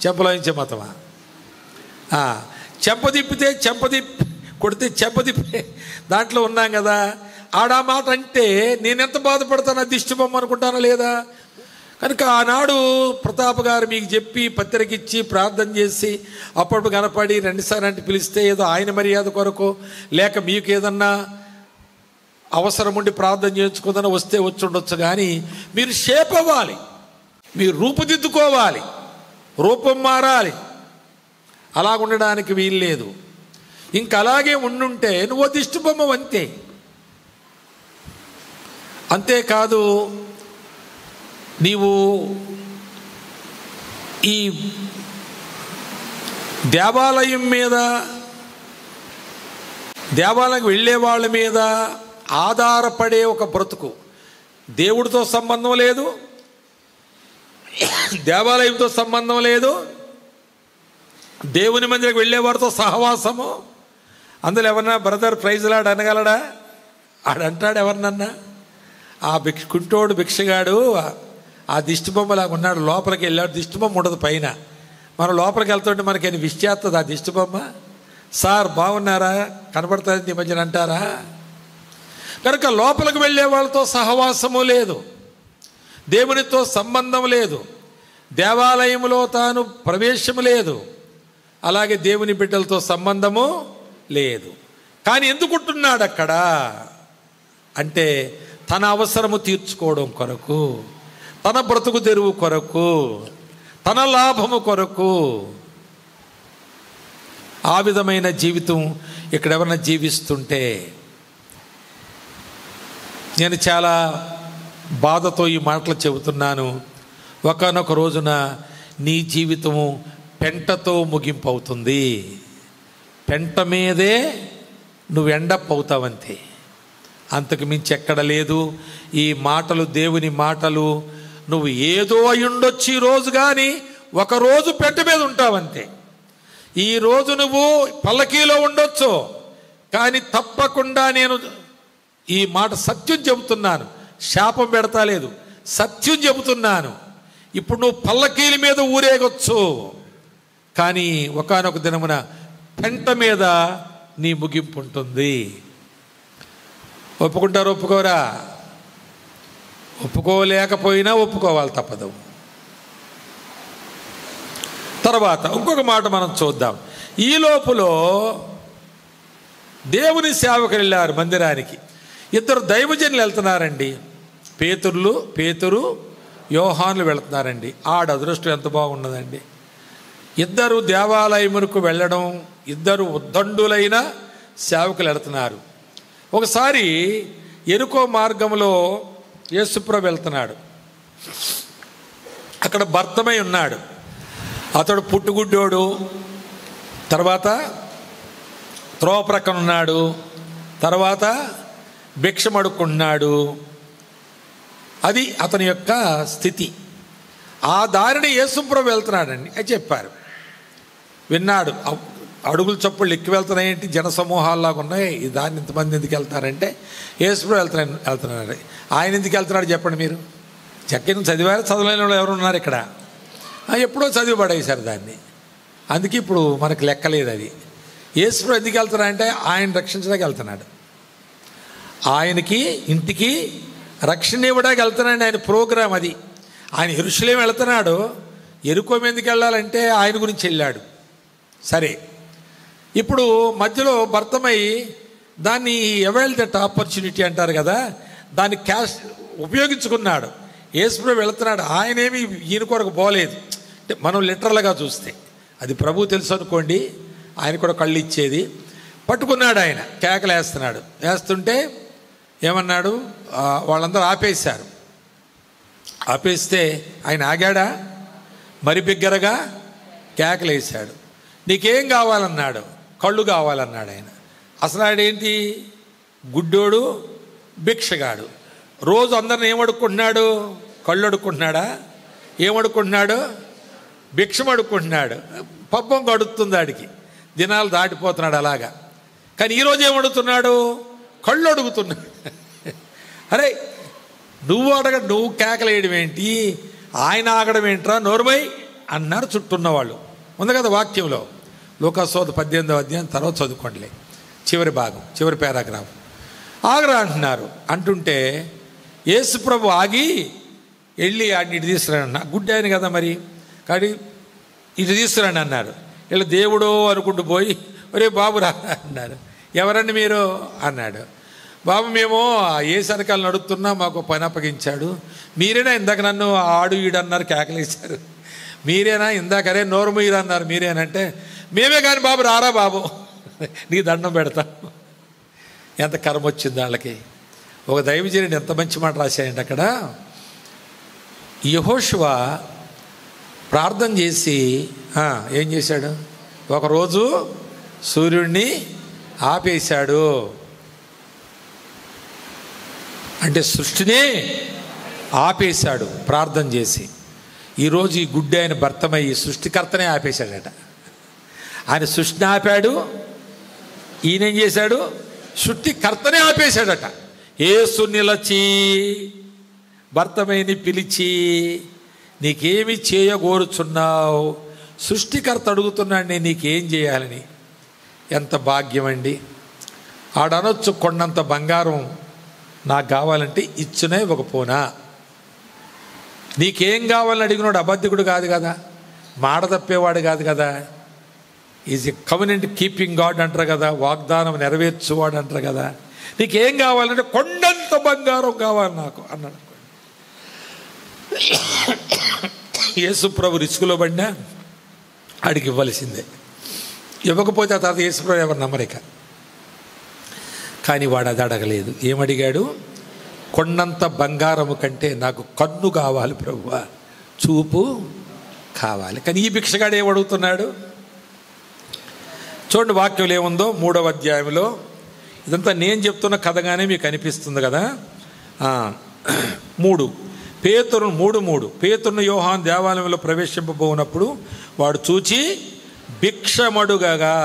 చెంపలాయించే మతమా? చెంప తిప్పితే కొడితే చెంప తిప్పే దాంట్లో ఉన్నాం కదా. ఆడా మాట అంటే నేనెంత బాధపడతాను, దిష్టి బొమ్మ అనుకుంటానా లేదా? కనుక ఆనాడు ప్రతాప్ గారు మీకు చెప్పి పత్రిక ఇచ్చి ప్రార్థన చేసి అప్పుడు కనపడి రెండుసార్లు అంటే పిలిస్తే ఏదో ఆయన మర్యాద కొరకు లేక మీకు ఏదన్నా అవసరం ఉండి ప్రార్థన చేయించుకుందని వస్తే వచ్చి ఉండొచ్చు. కానీ మీరు షేప్ అవ్వాలి, మీరు రూపుదిద్దుకోవాలి, రూపం మారాలి. అలాగుండడానికి వీలు లేదు. ఇంక అలాగే ఉండుంటే నువ్వు దిష్టి బొమ్మ అంతే. అంతేకాదు, నీవు ఈ దేవాలయం మీద, దేవాలయం వెళ్ళే వాళ్ళ మీద ఆధారపడే ఒక బ్రతుకు, దేవుడితో సంబంధం లేదు, దేవాలయంతో సంబంధం లేదు, దేవుని మందిరికి వెళ్ళేవారితో సహవాసము. అందులో ఎవరన్నా బ్రదర్ ప్రైజ్లాడు అనగలడా? ఆడంటాడు ఎవరినన్నా? ఆ కుంటోడు భిక్షగాడు ఆ దిష్టి బొమ్మలాగా ఉన్నాడు, లోపలికి వెళ్ళాడు, దిష్టి బొమ్మ ఉండదు పైన. మనం లోపలికి వెళ్తుంటే మనకి విష్ చేస్తుంది ఆ దిష్టి బొమ్మ. సార్ బాగున్నారా, కనబడుతుంది ఈ మధ్యన అంటారా? కనుక లోపలికి వెళ్ళే వాళ్ళతో సహవాసము లేదు, దేవునితో సంబంధం లేదు, దేవాలయంలో తాను ప్రవేశము లేదు, అలాగే దేవుని బిడ్డలతో సంబంధము లేదు. కానీ ఎందుకుంటున్నాడు అక్కడ అంటే తన అవసరము తీర్చుకోవడం కొరకు, తన బ్రతుకు తెరువు కొరకు, తన లాభము కొరకు. ఆ విధమైన జీవితం ఇక్కడ ఎవరైనా జీవిస్తుంటే నేను చాలా బాధతో ఈ మాటలు చెబుతున్నాను. ఒకానొక రోజున నీ జీవితము పెంటతో ముగింపు అవుతుంది. పెంట మీదే నువ్వు ఎండప్ అవుతావంతే, అంతకు మించి ఎక్కడ లేదు. ఈ మాటలు దేవుని మాటలు. నువ్వు ఏదో అయి ఉండొచ్చు ఈరోజు, కానీ ఒకరోజు పెంట మీద ఉంటావంతే. ఈరోజు నువ్వు పల్లకీలో ఉండొచ్చు, కానీ తప్పకుండా నేను ఈ మాట సత్యం చెబుతున్నాను, శాపం పెడతా లేదు, సత్యం చెబుతున్నాను. ఇప్పుడు నువ్వు పల్లకీల మీద ఊరేగొచ్చు, కానీ ఒకానొక దినమున పెంట మీద నీ ముగింపు ఉంటుంది. ఒప్పుకుంటారు? ఒప్పుకోరా? ఒప్పుకోలేకపోయినా ఒప్పుకోవాలి, తప్పదు. తర్వాత ఇంకొక మాట మనం చూద్దాం. ఈ లోపులో దేవుని సేవకులు వెళ్ళారు మందిరానికి. ఇద్దరు దైవజనులు వెళ్తున్నారండి. పేతురు యోహానులు వెళుతున్నారండి. ఆడ అదృష్టం ఎంత బాగున్నదండి. ఇద్దరు దేవాలయమునకు వెళ్ళడం, ఇద్దరు ఉద్దండులైన సేవకులు వెళుతున్నారు. ఒకసారి ఎరుకో మార్గంలో యేసుప్రభు వెళ్తున్నాడు. అక్కడ భర్తమై ఉన్నాడు. అతడు పుట్టుగుడ్డోడు, తర్వాత త్రోవ ప్రక్కన ఉన్నాడు, తర్వాత భిక్షం అడుక్కుంటున్నాడు. అది అతని యొక్క స్థితి. ఆ దారిని యేసుప్రభు వెళ్తున్నాడండి అని చెప్పారు. విన్నాడు. అడుగుల చప్పుళ్ళు ఎక్కి వెళ్తున్నాయేంటి, జనసమూహాల్లాగా ఉన్నాయి, ఈ దారిని ఇంతమంది ఎందుకు వెళ్తారంటే యేసుప్రభు వెళ్తున్నాడు. ఆయన ఎందుకు వెళ్తున్నాడు చెప్పండి మీరు? చక్కని చదివారు, చదవలేని వాళ్ళు ఎవరు ఉన్నారు ఇక్కడ? ఎప్పుడో చదివి పడేశారు దాన్ని. అందుకే ఇప్పుడు మనకు లెక్కలేదు అది. యేసుప్రభు ఎందుకు వెళ్తున్నాడంటే ఆయన రక్షించడానికి వెళ్తున్నాడు. ఆయనకి ఇంటికి రక్షణ ఇవ్వడానికి వెళ్తున్నాడు. ఆయన ప్రోగ్రాం అది. ఆయన యెరూషలేము వెళ్తున్నాడు. యెరికో ఎందుకు వెళ్ళాలంటే ఆయన గురించి వెళ్ళాడు. సరే, ఇప్పుడు మధ్యలో భర్తమై దాన్ని అవైల్ దట్ ఆపర్చునిటీ అంటారు కదా, దాన్ని ఉపయోగించుకున్నాడు. యేసుప్రభు వెళుతున్నాడు. ఆయనేమి ఈయన కొరకు పోలేదు. అంటే మనం లిటరల్గా చూస్తే అది ప్రభు తెలుసు అనుకోండి, ఆయన కూడా కళ్ళు ఇచ్చేది. పట్టుకున్నాడు ఆయన, కేకలు వేస్తున్నాడు. వేస్తుంటే ఏమన్నాడు, వాళ్ళందరూ ఆపేశారు. ఆపేస్తే ఆయన ఆగాడా? మరి బిగ్గరగా కేకలు వేశాడు. నీకేం కావాలన్నాడు. కళ్ళు కావాలన్నాడు ఆయన. అసలు ఆడేంటి, గుడ్డోడు, భిక్షగాడు. రోజు అందరిని ఏమడుక్కుంటున్నాడు? కళ్ళు అడుక్కుంటున్నాడా? ఏమడుక్కుంటున్నాడు? భిక్షం అడుక్కుంటున్నాడు. పబ్బం గడుస్తుంది ఆడికి, దినాలు దాటిపోతున్నాడు అలాగా. కానీ ఈరోజు ఏమడుగుతున్నాడు? కళ్ళు అడుగుతున్నాడు. అరే నువ్వు కేకలేయడం ఏంటి, ఆయన ఆగడం ఏంట్రా, నోరుమై అన్నారు చుట్టూన్నవాళ్ళు. ఉంది కదా వాక్యంలో, లూకాసు 18వ అధ్యాయం తర్వాత చదువుకోండిలే, చివరి భాగం, చివరి పారాగ్రాఫ్. ఆగరా అంటున్నారు. అంటుంటే యేసుప్రభు ఆగి వెళ్ళి ఆడిని ఇటు తీసుకురాండి, గుడ్డి ఆయన కదా మరి, కానీ ఇటు తీసుకురండి అన్నారు. వీళ్ళు దేవుడో అనుకుంటూ పోయి, ఒరే బాబు రా అన్నారు. ఎవరండి మీరు అన్నాడు. బాబు మేము ఏ సరకాలు నడుపుతున్నా మాకు పని అప్పగించాడు. మీరేనా ఇందాక నన్ను ఆడు ఈడు అన్నారు, కేకలేశారు. మీరేనా ఇందాకరే నోరు మీరు అన్నారు, మీరేనంటే మేమే కానీ బాబు రారా బాబు, నీ దండం పెడతాం. ఎంత కర్మ వచ్చింది వాళ్ళకి. ఒక దైవజనుడు ఎంత మంచి మాట రాశాయండి అక్కడ. యెహోషువ ప్రార్థన చేసి ఏం చేశాడు? ఒకరోజు సూర్యుడిని ఆపేశాడు. అంటే సృష్టినే ఆపేశాడు ప్రార్థన చేసి. ఈరోజు ఈ గుడ్డి ఆయన భర్తమయ్యి సృష్టికర్తనే ఆపేశాడట. ఆయన సృష్టిని ఆపాడు, ఈయనేం చేశాడు? సృష్టికర్తనే ఆపేశాడట. యేసు నిలచి భర్తమైని పిలిచి, నీకేమి చేయగోరుచున్నావు? సృష్టికర్త అడుగుతున్నాడు, నేను నీకేం చేయాలని. ఎంత భాగ్యం అండి. ఆడనొచ్చు, కొండంత బంగారం నాకు కావాలంటే ఇచ్చునే ఒక పోనా. నీకేం కావాలని అడిగినాడు అబద్ధికుడు కాదు కదా, మాట తప్పేవాడు కాదు కదా. Is a covenant keeping God అంటారు కదా, వాగ్దానం నెరవేర్చువాడు అంటారు కదా. నీకేం కావాలంటే కొండంత బంగారం కావాలి నాకు అన్నాడు. యేసుప్రభు రిస్కులో పడినా ఆడికి ఇవ్వాల్సిందే. ఇవ్వకపోతే ఆ తర్వాత యేసుప్రభు ఎవరు నమ్మరిక. కానీ వాడు అది అడగలేదు. ఏమడిగాడు? కొండంత బంగారము కంటే నాకు కన్ను కావాలి ప్రభువా, చూపు కావాలి. కానీ ఈ భిక్షగాడు ఏమడుగుతున్నాడు చూడండి. వాక్యం ఏముందో 3వ అధ్యాయంలో. ఇదంతా నేను చెప్తున్న కథగానే మీకు అనిపిస్తుంది కదా. 3 పేతురును యోహాను దేవాలయంలో ప్రవేశింపబోనప్పుడు వాడు చూచి భిక్షమడుగగా,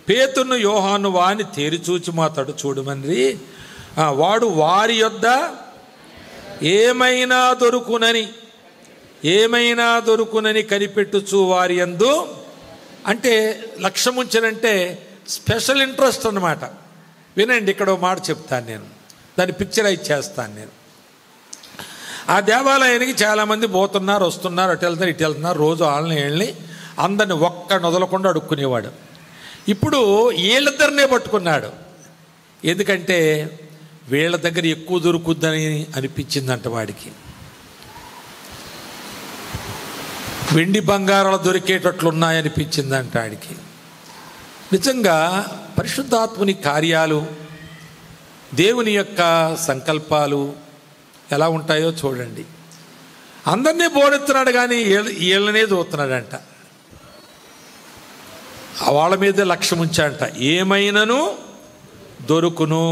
పేతురును యోహాను వాని తేరి చూచి మా తడు చూడమని వాడు వారి యొద్ద ఏమైనా దొరుకునని కనిపెట్టుచు వారి యందు, అంటే లక్ష్యముంచనంటే స్పెషల్ ఇంట్రెస్ట్ అన్నమాట. వినండి, ఇక్కడ మాట చెప్తాను నేను, దాన్ని పిక్చరైజ్ చేస్తాను నేను. ఆ దేవాలయానికి చాలామంది పోతున్నారు, వస్తున్నారు, అటు వెళ్తున్నారు, ఇటు వెళ్తున్నారు. రోజు వాళ్ళని అందరిని ఒక్కడిని వదలకుండా అడుక్కునేవాడు. ఇప్పుడు వీళ్ళిద్దరినే పట్టుకున్నాడు. ఎందుకంటే వీళ్ళ దగ్గర ఎక్కువ దొరుకుద్దని అనిపించిందంట వాడికి. వెండి బంగారాలు దొరికేటట్లున్నాయనిపించిందంట వాడికి. నిజంగా పరిశుద్ధాత్ముని కార్యాలు, దేవుని యొక్క సంకల్పాలు ఎలా ఉంటాయో చూడండి. అందరినీ బోరెత్తున్నాడు కానీ వీళ్ళనే చూస్తున్నాడంట. వాళ్ళ మీదే లక్ష్యం ఉంచాడంట. ఏమైనాను దొరుకును.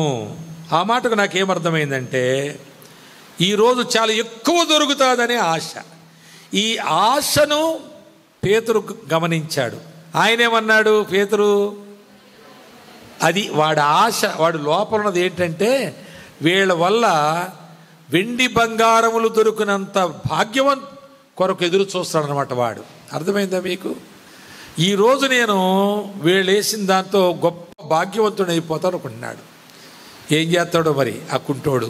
ఆ మాటకు నాకేమర్థమైందంటే ఈరోజు చాలా ఎక్కువ దొరుకుతుందనే ఆశ. ఈ ఆశను పేతురు గమనించాడు. ఆయనేమన్నాడు పేతురు, అది వాడి ఆశ, వాడి లోపల ఉన్నది ఏంటంటే వీళ్ళ వల్ల వెండి బంగారములు దొరికినంత భాగ్యవం కొరకు ఎదురు చూస్తాడనమాట వాడు. అర్థమైందా మీకు? ఈరోజు నేను వీళ్ళు వేసిన దాంతో గొప్ప భాగ్యవంతుడు అయిపోతాడు అనుకుంటున్నాడు. ఏం చేస్తాడో మరి ఆ కుంటోడు.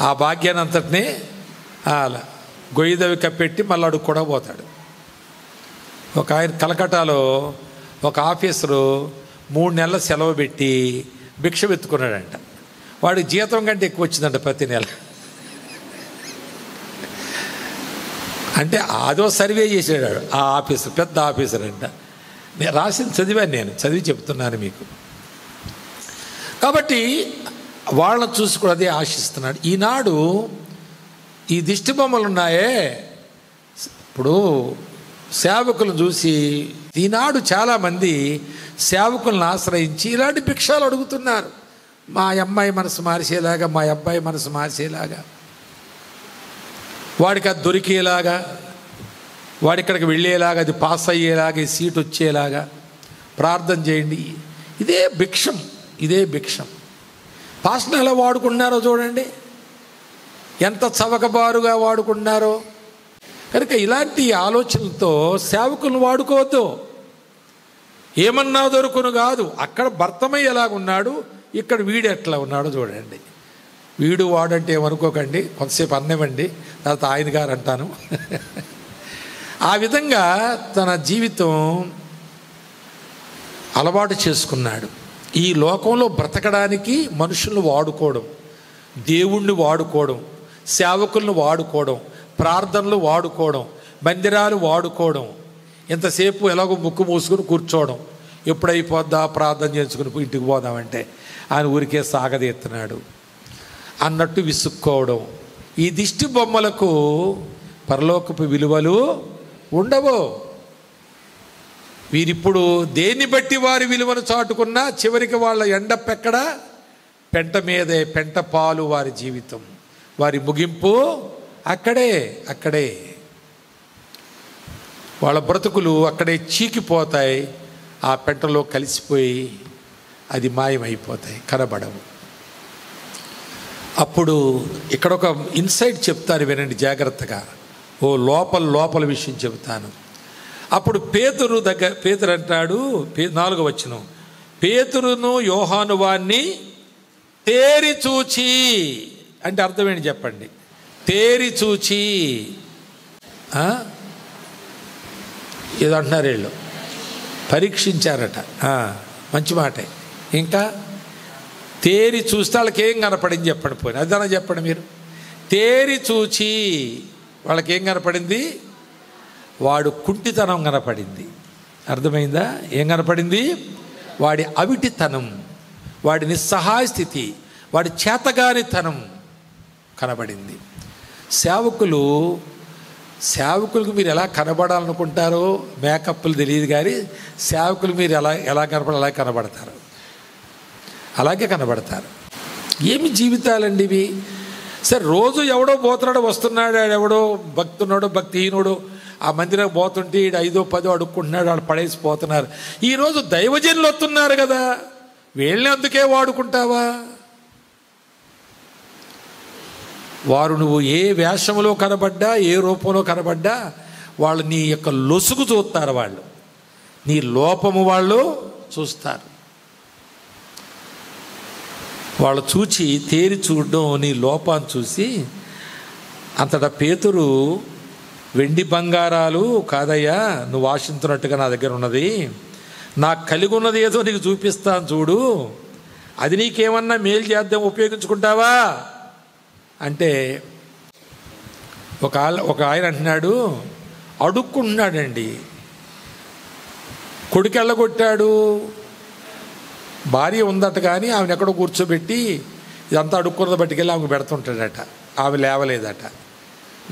ఆ భాగ్యాన్ని అంతటినీ అలా గొయ్యిదవి కప్పెట్టి మళ్ళీ అడుగు కూడా పోతాడు. ఒక ఆయన కలకటాలో ఒక ఆఫీసరు 3 నెలల సెలవు పెట్టి భిక్ష వెత్తుకున్నాడంట. వాడికి జీతం కంటే ఎక్కువ వచ్చిందంట ప్రతి నెల. అంటే అదో సర్వే చేసాడు ఆ ఆఫీసర్, పెద్ద ఆఫీసర్ అంట. నేను రాసింది చదివాను, నేను చదివి చెప్తున్నాను మీకు. కాబట్టి వాళ్ళని చూసి కూడా అదే ఆశిస్తున్నాడు. ఈనాడు ఈ దిష్టి బొమ్మలు ఉన్నాయే, ఇప్పుడు సేవకులను చూసి ఈనాడు చాలామంది సేవకులను ఆశ్రయించి ఇలాంటి భిక్షాలు అడుగుతున్నారు. మా అమ్మాయి మనసు మార్చేలాగా, మా అబ్బాయి మనసు మార్చేలాగా, వాడికి అది దొరికేలాగా, వాడిక్కడికి వెళ్ళేలాగా, అది పాస్ అయ్యేలాగా, ఈ సీట్ వచ్చేలాగా ప్రార్థన చేయండి. ఇదే భిక్షం. పాస్టర్ని ఎలా వాడుకున్నారో చూడండి, ఎంత చవకబారుగా వాడుకున్నారో. కనుక ఇలాంటి ఆలోచనలతో సేవకులను వాడుకోవద్దు. ఏమన్నా దొరుకును కాదు. అక్కడ భర్తమై ఎలాగున్నాడు, ఇక్కడ వీడు ఎట్లా ఉన్నాడో చూడండి. వీడు వాడంటే ఏమనుకోకండి, కొంతసేపు అన్నివ్వండి, తర్వాత ఆయన గారు అంటాను. ఆ విధంగా తన జీవితం అలవాటు చేసుకున్నాడు. ఈ లోకంలో బ్రతకడానికి మనుషులను వాడుకోవడం, దేవుణ్ణి వాడుకోవడం, సేవకులను వాడుకోవడం, ప్రార్థనలు వాడుకోవడం, మందిరాలు వాడుకోవడం, ఎంతసేపు ఎలాగో ముక్కు మూసుకుని కూర్చోవడం, ఎప్పుడైపోద్దా ప్రార్థన చేసుకుని ఇంటికి పోదామంటే ఆయన ఊరికే సాగదీస్తున్నాడు అన్నట్టు విసుక్కోవడం. ఈ దిష్టి బొమ్మలకు పరలోకపు విలువలు ఉండవు. వీరిప్పుడు దేన్ని బట్టి వారి విలువను చాటుకున్నా చివరికి వాళ్ళ ఎండపెక్కడ పెంట మీదే, పెంట పాలు వారి జీవితం, వారి ముగింపు అక్కడే. వాళ్ళ బ్రతుకులు అక్కడే చీకిపోతాయి, ఆ పెంటలో కలిసిపోయి అది మాయమైపోతాయి, కనబడవు. అప్పుడు ఇక్కడ ఒక ఇన్సైట్ చెప్తాను, వినండి జాగ్రత్తగా. లోపల విషయం చెబుతాను. అప్పుడు పేతురు అంటాడు, 4వ వచనం, పేతురును యోహాను వాణ్ణి తేరి చూచి, అంటే అర్థం ఏంటి చెప్పండి? తేరి చూచి ఏదో అంటున్నారు వీళ్ళు, పరీక్షించారట. మంచి మాటే. ఇంకా తేరి చూస్తే వాళ్ళకి ఏం కనపడింది చెప్పండి, పోయి అదన చెప్పండి మీరు. తేరి చూచి వాళ్ళకి ఏం కనపడింది? వాడు కుంటితనం కనపడింది. అర్థమైందా? ఏం కనపడింది? వాడి అవిటితనం, వాడి నిస్సహాయ స్థితి, వాడి చేతగానితనం కనబడింది. సేవకులకు మీరు ఎలా కనబడాలనుకుంటారో మేకప్లు తెలియదు, కానీ సేవకులు మీరు ఎలా కనబడాలి, అలాగే కనబడతారు. ఏమి జీవితాలండి ఇవి? సరే, రోజు ఎవడో పోతున్నాడో వస్తున్నాడు, ఎవడో భక్తున్నాడో భక్తిహీనుడు ఆ మందిరం పోతుంటే 5-10 అడుక్కుంటున్నాడు, వాళ్ళు పడేసి పోతున్నారు. ఈరోజు దైవజనులు వస్తున్నారు కదా, వీళ్ళని అందుకే వాడుకుంటావా? వారు నువ్వు ఏ వేషంలో కనబడ్డా, ఏ రూపంలో కనబడ్డా, వాళ్ళు నీ యొక్క లొసుగు చూస్తారు, వాళ్ళు నీ లోపము వాళ్ళు చూస్తారు. వాళ్ళు చూచి తేరి చూడడం, నీ లోపాన్ని చూసి. అంతటా పేతురు, వెండి బంగారాలు కాదయ్యా నువ్వు ఆశించున్నట్టుగా నా దగ్గర ఉన్నది, నాకు కలిగి ఉన్నది ఏదో నీకు చూపిస్తాను చూడు, అది నీకేమన్నా మేలు చేద్దాం ఉపయోగించుకుంటావా అంటే, ఒక ఆయన అంటున్నాడు, అడుక్కుంటున్నాడండి, కొడుకు వెళ్ళగొట్టాడు, భార్య ఉందట కానీ ఆమెను ఎక్కడో కూర్చోబెట్టి ఇదంతా అడుక్కున్నది బట్టికెళ్ళి ఆమెకు పెడుతుంటాడట, ఆమె లేవలేదట.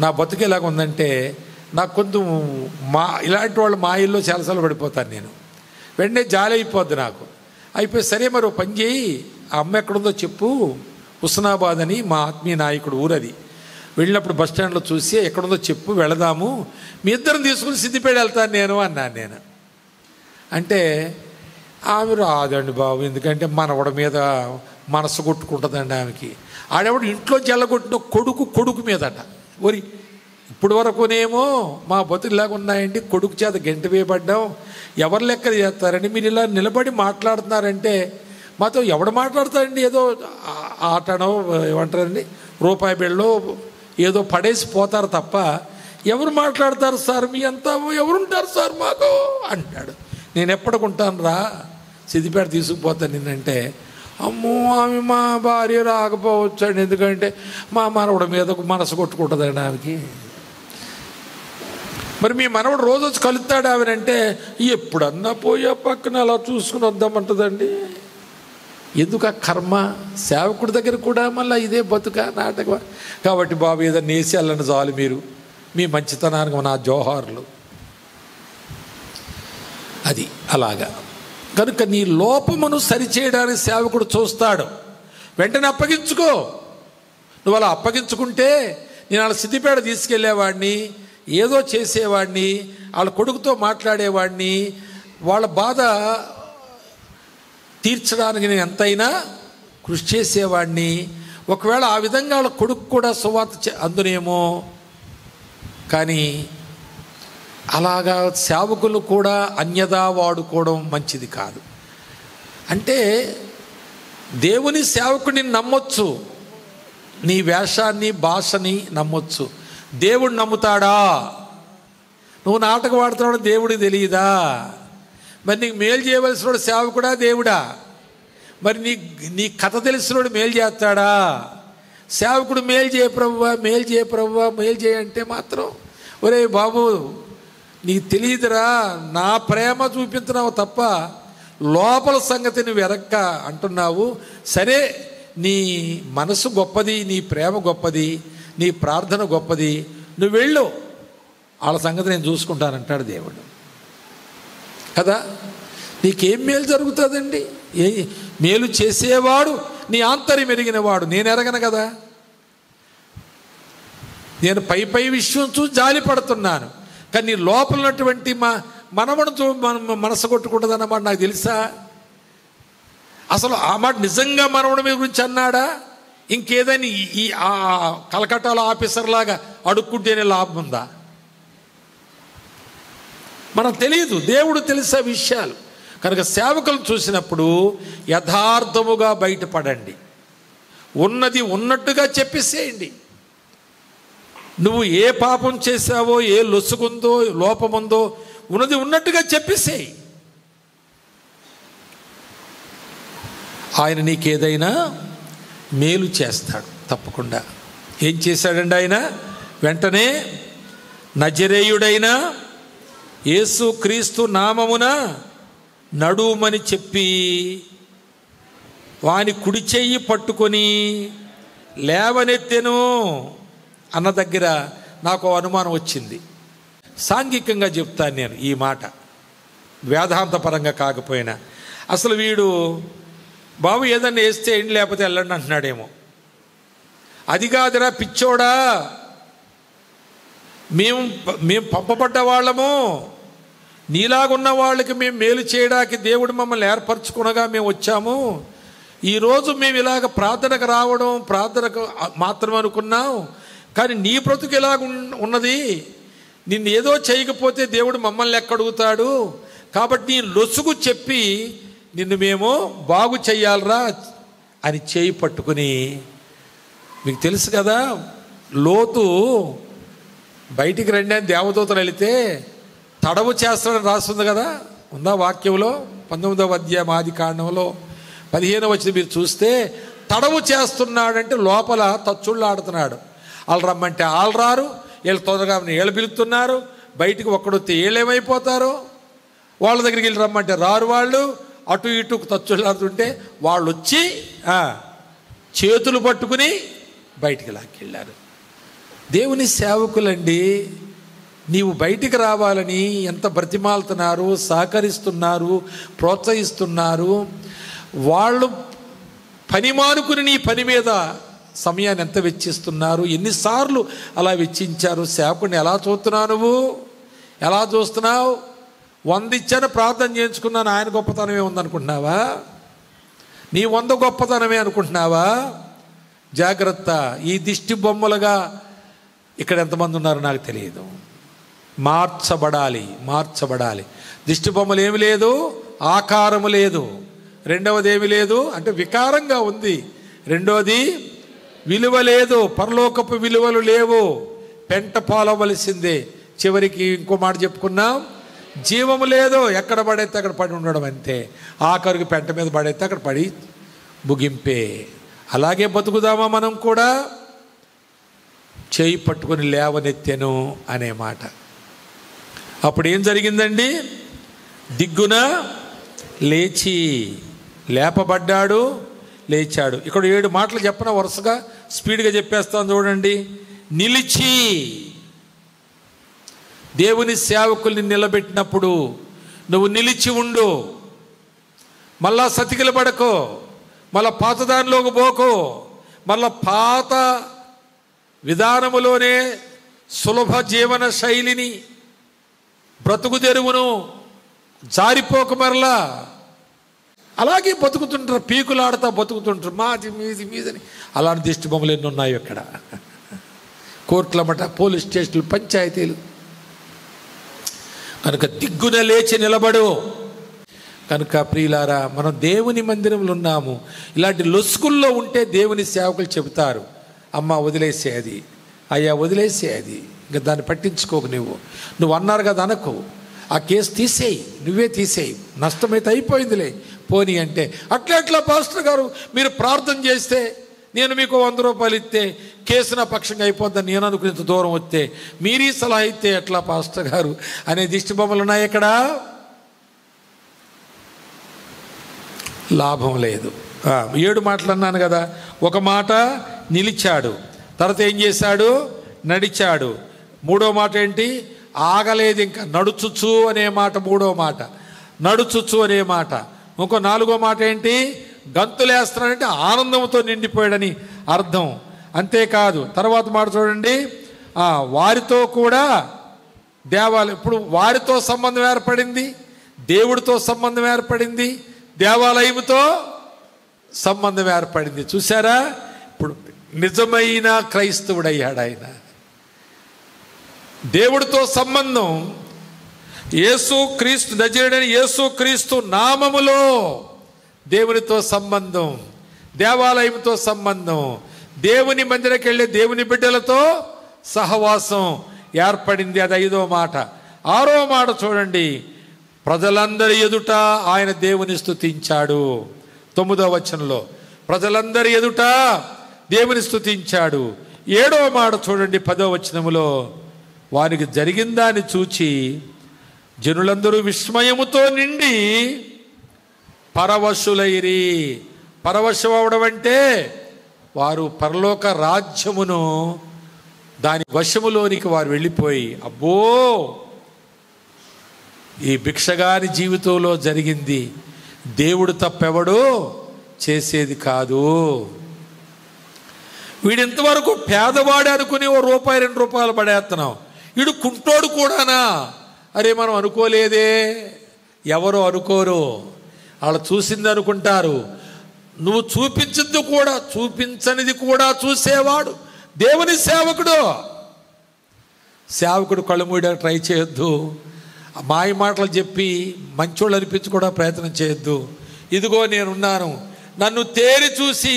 నా బతుకు ఎలాగ ఉందంటే, నాకు కొంచెం ఇలాంటి వాళ్ళు మా ఇల్లు చాలాసార్లు పడిపోతాను నేను, వెంటనే జాలి అయిపోద్ది నాకు. అయిపోయి సరే మరి పని చేయి, ఆ అమ్మ ఎక్కడుందో చెప్పు, హుస్నాబాద్ అని మా ఆత్మీయ నాయకుడు ఊరది, వెళ్ళినప్పుడు బస్ స్టాండ్లో చూసి ఎక్కడుందో చెప్పు వెళదాము, మీ ఇద్దరం తీసుకుని సిద్దిపేట వెళ్తాను నేను అన్నాను నేను. అంటే ఆమె రాదండి బాబు, ఎందుకంటే మనవడ మీద మనసు కొట్టుకుంటుందండి ఆమెకి. ఆడెవడు ఇంట్లో జల్లగొట్టిన కొడుకు మీదట. ఒరి ఇప్పుడు వరకునేమో మా బతుకులాగా ఉన్నాయండి, కొడుకు చేత గంట వేయబడ్డాం, ఎవరు లెక్క చేస్తారండి, మీరు ఇలా నిలబడి మాట్లాడుతున్నారంటే మాతో ఎవడు మాట్లాడతారండి? ఏదో ఆటనో ఏమంటారండి, రూపాయి బిళ్ళో ఏదో పడేసి పోతారు తప్ప ఎవరు మాట్లాడతారు సార్, మీ అంతా ఎవరుంటారు సార్ మాకు అంటాడు. నేను ఎప్పటికుంటాను రా, సిద్దిపేట తీసుకుపోతాను నిన్నంటే, అమ్మో ఆమె మా భార్య రాకపోవచ్చండి, ఎందుకంటే మా మనవడి మీద మనసు కొట్టుకుంటుందండి ఆమెకి. మరి మీ మనవడు రోజు వచ్చి కలుస్తాడు ఆమెనంటే, ఎప్పుడన్నా పోయే పక్కన అలా చూసుకుని వద్దామంటుందండి. ఎందుకు ఆ కర్మ? సేవకుడి దగ్గర కూడా మళ్ళీ ఇదే బతుక నాటకం. కాబట్టి బాబు ఏదన్నా వేసి వెళ్ళండి చాలు, మీరు మీ మంచితనానికి నా జోహార్లు. అది అలాగా. కనుక నీ లోపమును సరిచేయడానికి సేవకుడు చూస్తాడు, వెంటనే అప్పగించుకో. నువ్వు అలా అప్పగించుకుంటే, నేను వాళ్ళ సిద్దిపేట తీసుకెళ్లేవాడిని, ఏదో చేసేవాడిని, వాళ్ళ కొడుకుతో మాట్లాడేవాడిని, వాళ్ళ బాధ తీర్చడానికి నేను ఎంతైనా కృషి చేసేవాడిని. ఒకవేళ ఆ విధంగా వాళ్ళ కొడుకు కూడా సువార్త అందునేమో. కానీ అలాగా సేవకులు కూడా అన్యదా వాడుకోవడం మంచిది కాదు. అంటే దేవుని సేవకుడిని నమ్మొచ్చు, నీ వేషాన్ని భాషని నమ్మొచ్చు, దేవుడు నమ్ముతాడా? నువ్వు నాటకం ఆడుతున్నాడు దేవుడికి తెలియదా? మరి నీకు మేలు చేయవలసినోడు సేవకుడా దేవుడా? మరి నీ కథ తెలిసినోడు మేలు చేస్తాడా? సేవకుడు మేలు చేయ ప్రభువా, మేలు చేయ ప్రభువా, మేలు చేయంటే మాత్రం ఒరే బాబు నీకు తెలియదురా, నా ప్రేమ చూపించినావు తప్ప లోపల సంగతి నువ్వు ఎరక్క అంటున్నావు. సరే, నీ మనసు గొప్పది, నీ ప్రేమ గొప్పది, నీ ప్రార్థన గొప్పది, నువ్వు వెళ్ళు, వాళ్ళ సంగతి నేను చూసుకుంటానంటాడు దేవుడు కదా. నీకేం మేలు జరుగుతుందండి? మేలు చేసేవాడు నీ ఆంతర్యం ఎరిగినవాడు, నేను ఎరగను కదా. నేను పై విషయం చూసి జాలి పడుతున్నాను, కానీ నీ లోపల ఉన్నటువంటి మనవడు మనసు కొట్టుకుంటుందన్నమాట నాకు తెలుసా? అసలు ఆ మాట నిజంగా మనవడి మీద గురించి అన్నాడా? ఇంకేదైనా ఈ కలకట్టాలో ఆఫీసర్ లాగా అడుక్కుంటేనే లాభం ఉందా? మనకు తెలియదు, దేవుడు తెలిసే విషయాలు. కనుక సేవకులు చూసినప్పుడు యథార్థముగా బయటపడండి, ఉన్నది ఉన్నట్టుగా చెప్పేసేయండి. నువ్వు ఏ పాపం చేశావో, ఏ లొసుగుందో, లోపముందో ఉన్నది ఉన్నట్టుగా చెప్పేసేయి. ఆయన నీకేదైనా మేలు చేస్తాడు తప్పకుండా. ఏం చేశాడండి ఆయన? వెంటనే నజరేయుడైన యేసు క్రీస్తు నామమున నడుమని చెప్పి వాని కుడి చెయ్యి పట్టుకొని లేవనెత్తెను అన్న దగ్గర నాకు అనుమానం వచ్చింది. సాంఘికంగా చెప్తాను నేను ఈ మాట, వేదాంతపరంగా కాకపోయినా. అసలు వీడు బాబు ఏదన్నా వేస్తే ఏంటి లేకపోతే వెళ్ళండి అంటున్నాడేమో. అది కాదురా పిచ్చోడా, మేము పంపబడ్డ వాళ్ళము, నీలాగున్న వాళ్ళకి మేము మేలు చేయడానికి దేవుడు మమ్మల్ని ఏర్పరచుకునగా మేము వచ్చాము. ఈరోజు మేము ఇలాగ ప్రార్థనకు రావడం ప్రార్థనకు మాత్రం అనుకున్నాం, కానీ నీ బ్రతుకు ఇలాగ ఉన్నది. నిన్ను ఏదో చేయకపోతే దేవుడు మమ్మల్ని ఎక్కడుగుతాడు, కాబట్టి నీ లొసుగు చెప్పి నిన్ను మేము బాగు చెయ్యాలరా అని చేయి పట్టుకుని, మీకు తెలుసు కదా లోతు బయటికి రండి అని దేవదూతలు వెళితే తడవు చేస్తాడని రాస్తుంది కదా, ఉందా వాక్యంలో 19వ అధ్యాయం ఆదికాండంలో 15వ వచనం మీరు చూస్తే తడవు చేస్తున్నాడంటే లోపల తచ్చుళ్ళు ఆడుతున్నాడు. వాళ్ళు రమ్మంటే వాళ్ళు రారు, వీళ్ళు తొందరగా వీళ్ళు పిలుస్తున్నారు, బయటికి ఒక్కడొస్తే వీళ్ళు ఏమైపోతారు, వాళ్ళ దగ్గరికి వెళ్ళి రమ్మంటే రారు, వాళ్ళు అటు ఇటు తచ్చుళ్ళు ఆడుతుంటే వాళ్ళు వచ్చి చేతులు పట్టుకుని బయటికి లాక్కెళ్ళారు. దేవుని సేవకులండి, నీవు బయటికి రావాలని ఎంత బ్రతిమాలుతున్నారు, సహకరిస్తున్నారు, ప్రోత్సహిస్తున్నారు. వాళ్ళు పని మానుకుని నీ పని మీద సమయాన్ని ఎంత వెచ్చిస్తున్నారు, ఎన్నిసార్లు అలా వెచ్చించారు. సేవకుడిని ఎలా చూస్తున్నావు, నువ్వు ఎలా చూస్తున్నావు? 100 ఇచ్చాను ప్రార్థన చేయించుకున్నాను, ఆయన గొప్పతనమే ఉందనుకుంటున్నావా? నీ 100 గొప్పతనమే అనుకుంటున్నావా? జాగ్రత్త. ఈ దిష్టి బొమ్మలుగా ఇక్కడ ఎంతమంది ఉన్నారో నాకు తెలియదు. మార్చబడాలి. దిష్టి బొమ్మలు ఏమి లేదు, ఆకారము లేదు. రెండవది ఏమి లేదు అంటే వికారంగా ఉంది. రెండోది విలువ లేదు, పరలోకపు విలువలు లేవు, పెంట పాలవలసిందే. చివరికి ఇంకో మాట చెప్పుకున్నాం, జీవము లేదు, ఎక్కడ పడైతే అక్కడ పడి ఉండడం అంతే. ఆఖరికి పెంట మీద పడైతే అక్కడ పడి ముగింపే. అలాగే బతుకుదామా మనం కూడా? చేయి పట్టుకొని లేవనెత్తెను అనే మాట. అప్పుడు ఏం జరిగిందండి? దిగ్గున లేచి లేపబడ్డాడు, లేచాడు. ఇక్కడ 7 మాటలు చెప్పిన వరుసగా స్పీడ్గా చెప్పేస్తాను చూడండి. నిలిచి, దేవుని సేవకుల్ని నిలబెట్టినప్పుడు నువ్వు నిలిచి ఉండు. మళ్ళా సతికిల పడకో, మళ్ళా పాత దానిలోకి పోకో, మళ్ళా పాత విధానములోనే సులభ జీవన శైలిని బ్రతుకు తెరువును జారిపోక మరలా అలాగే బతుకుతుంటారు, పీకులాడుతా బతుకుతుంటారు, మాది మీది మీదని. అలాంటి దిష్టి బొమ్మలు ఎన్ని ఉన్నాయి ఇక్కడ. కోర్టులమట, పోలీస్ స్టేషన్లు, పంచాయతీలు. కనుక దిగ్గున లేచి నిలబడు. కనుక ప్రియులారా, మనం దేవుని మందిరంలో ఉన్నాము. ఇలాంటి లొసుకుల్లో ఉంటే దేవుని సేవకులు చెబుతారు, అమ్మ వదిలేసేది, అయ్యా వదిలేసేది, ఇంకా దాన్ని పట్టించుకోకు. నువ్వు అన్నారు కదా అనకు, ఆ కేసు తీసేయి, నువ్వే తీసేయి, నష్టమైతే అయిపోయిందిలే పోనీ అంటే, అట్లా పాస్టర్ గారు మీరు ప్రార్థన చేస్తే నేను మీకు 100 రూపాయలు ఇస్తే కేసు నా పక్షంగా అయిపోద్దని నేను అనుకునేంత దూరం వస్తే మీరీ సలహా ఇస్తే ఎట్లా పాస్టర్ గారు అనే దిష్టి బొమ్మలు ఉన్నాయి ఇక్కడ. లాభం లేదు. 7 మాటలు అన్నాను కదా. ఒక మాట నిలిచాడు, తర్వాత ఏం చేశాడు? నడిచాడు. 3వ మాట ఏంటి? ఆగలేదు, ఇంకా నడుచుచు అనే మాట 3వ మాట, నడుచుచు అనే మాట. ఇంకో 4వ మాట ఏంటి? గంతులేస్తున్నాడంటే ఆనందంతో నిండిపోయాడని అర్థం. అంతేకాదు, తర్వాత మాట చూడండి, వారితో కూడా దేవాలయం. ఇప్పుడు వారితో సంబంధం ఏర్పడింది, దేవుడితో సంబంధం ఏర్పడింది, దేవాలయంతో సంబంధం ఏర్పడింది. చూసారా? ఇప్పుడు నిజమైన క్రైస్తవుడయ్యాడు ఆయన. దేవుడితో సంబంధం, యేసుక్రీస్తు నజరేయుడైన యేసుక్రీస్తు నామములో దేవునితో సంబంధం, దేవాలయంతో సంబంధం, దేవుని మందిరానికి వెళ్ళే దేవుని బిడ్డలతో సహవాసం ఏర్పడింది. అది 5వ మాట. 6వ మాట చూడండి, ప్రజలందరి ఎదుట ఆయన దేవుని స్తుతించాడు. 9వ వచనంలో ప్రజలందరి ఎదుట దేవుని స్తుతించాడు. 7వ మాట చూడండి, 10వ వచనములో వారికి జరిగిందాన్ని చూచి జనులందరూ విస్మయముతో నిండి పరవశులైరి. పరవశం అవడం అంటే వారు పరలోక రాజ్యమును దాని వశములోనికి వారు వెళ్ళిపోయి, అబ్బో ఈ భిక్షగాని జీవితంలో జరిగింది దేవుడు తప్పెవడో చేసేది కాదు. వీడింతవరకు పేదవాడు అనుకుని ఓ రూపాయి 2 రూపాయలు పడేస్తున్నాం, వీడు కుంటోడు కూడానా? అరే మనం అనుకోలేదే. ఎవరో అనుకోరు, వాళ్ళు చూసింది అనుకుంటారు. నువ్వు చూపించద్దు కూడా, చూపించనిది కూడా చూసేవాడు దేవుని సేవకుడు. సేవకుడు కళ్ళు మూయడానికి ట్రై చేయొద్దు. మాయ మాటలు చెప్పి మంచోళ్ళు అనిపించుకోవడం ప్రయత్నం చేయొద్దు. ఇదిగో నేనున్నాను, నన్ను తేరి చూసి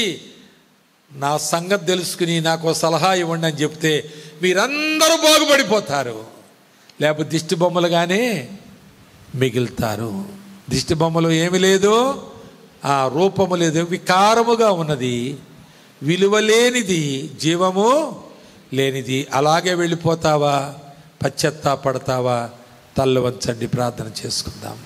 నా సంగతి తెలుసుకుని నాకు సలహా ఇవ్వండి అని చెప్తే మీరందరూ బాగుపడిపోతారు. లేకపోతే దిష్టి బొమ్మలుగానే మిగులుతారు. దిష్టి బొమ్మలు ఏమి లేదు, ఆ రూపము లేదు, వికారముగా ఉన్నది, విలువ లేనిది, జీవము లేనిది. అలాగే వెళ్ళిపోతావా? పశ్చాత్తాపడతావా? తల్లు వంచండి, ప్రార్థన చేసుకుందాం.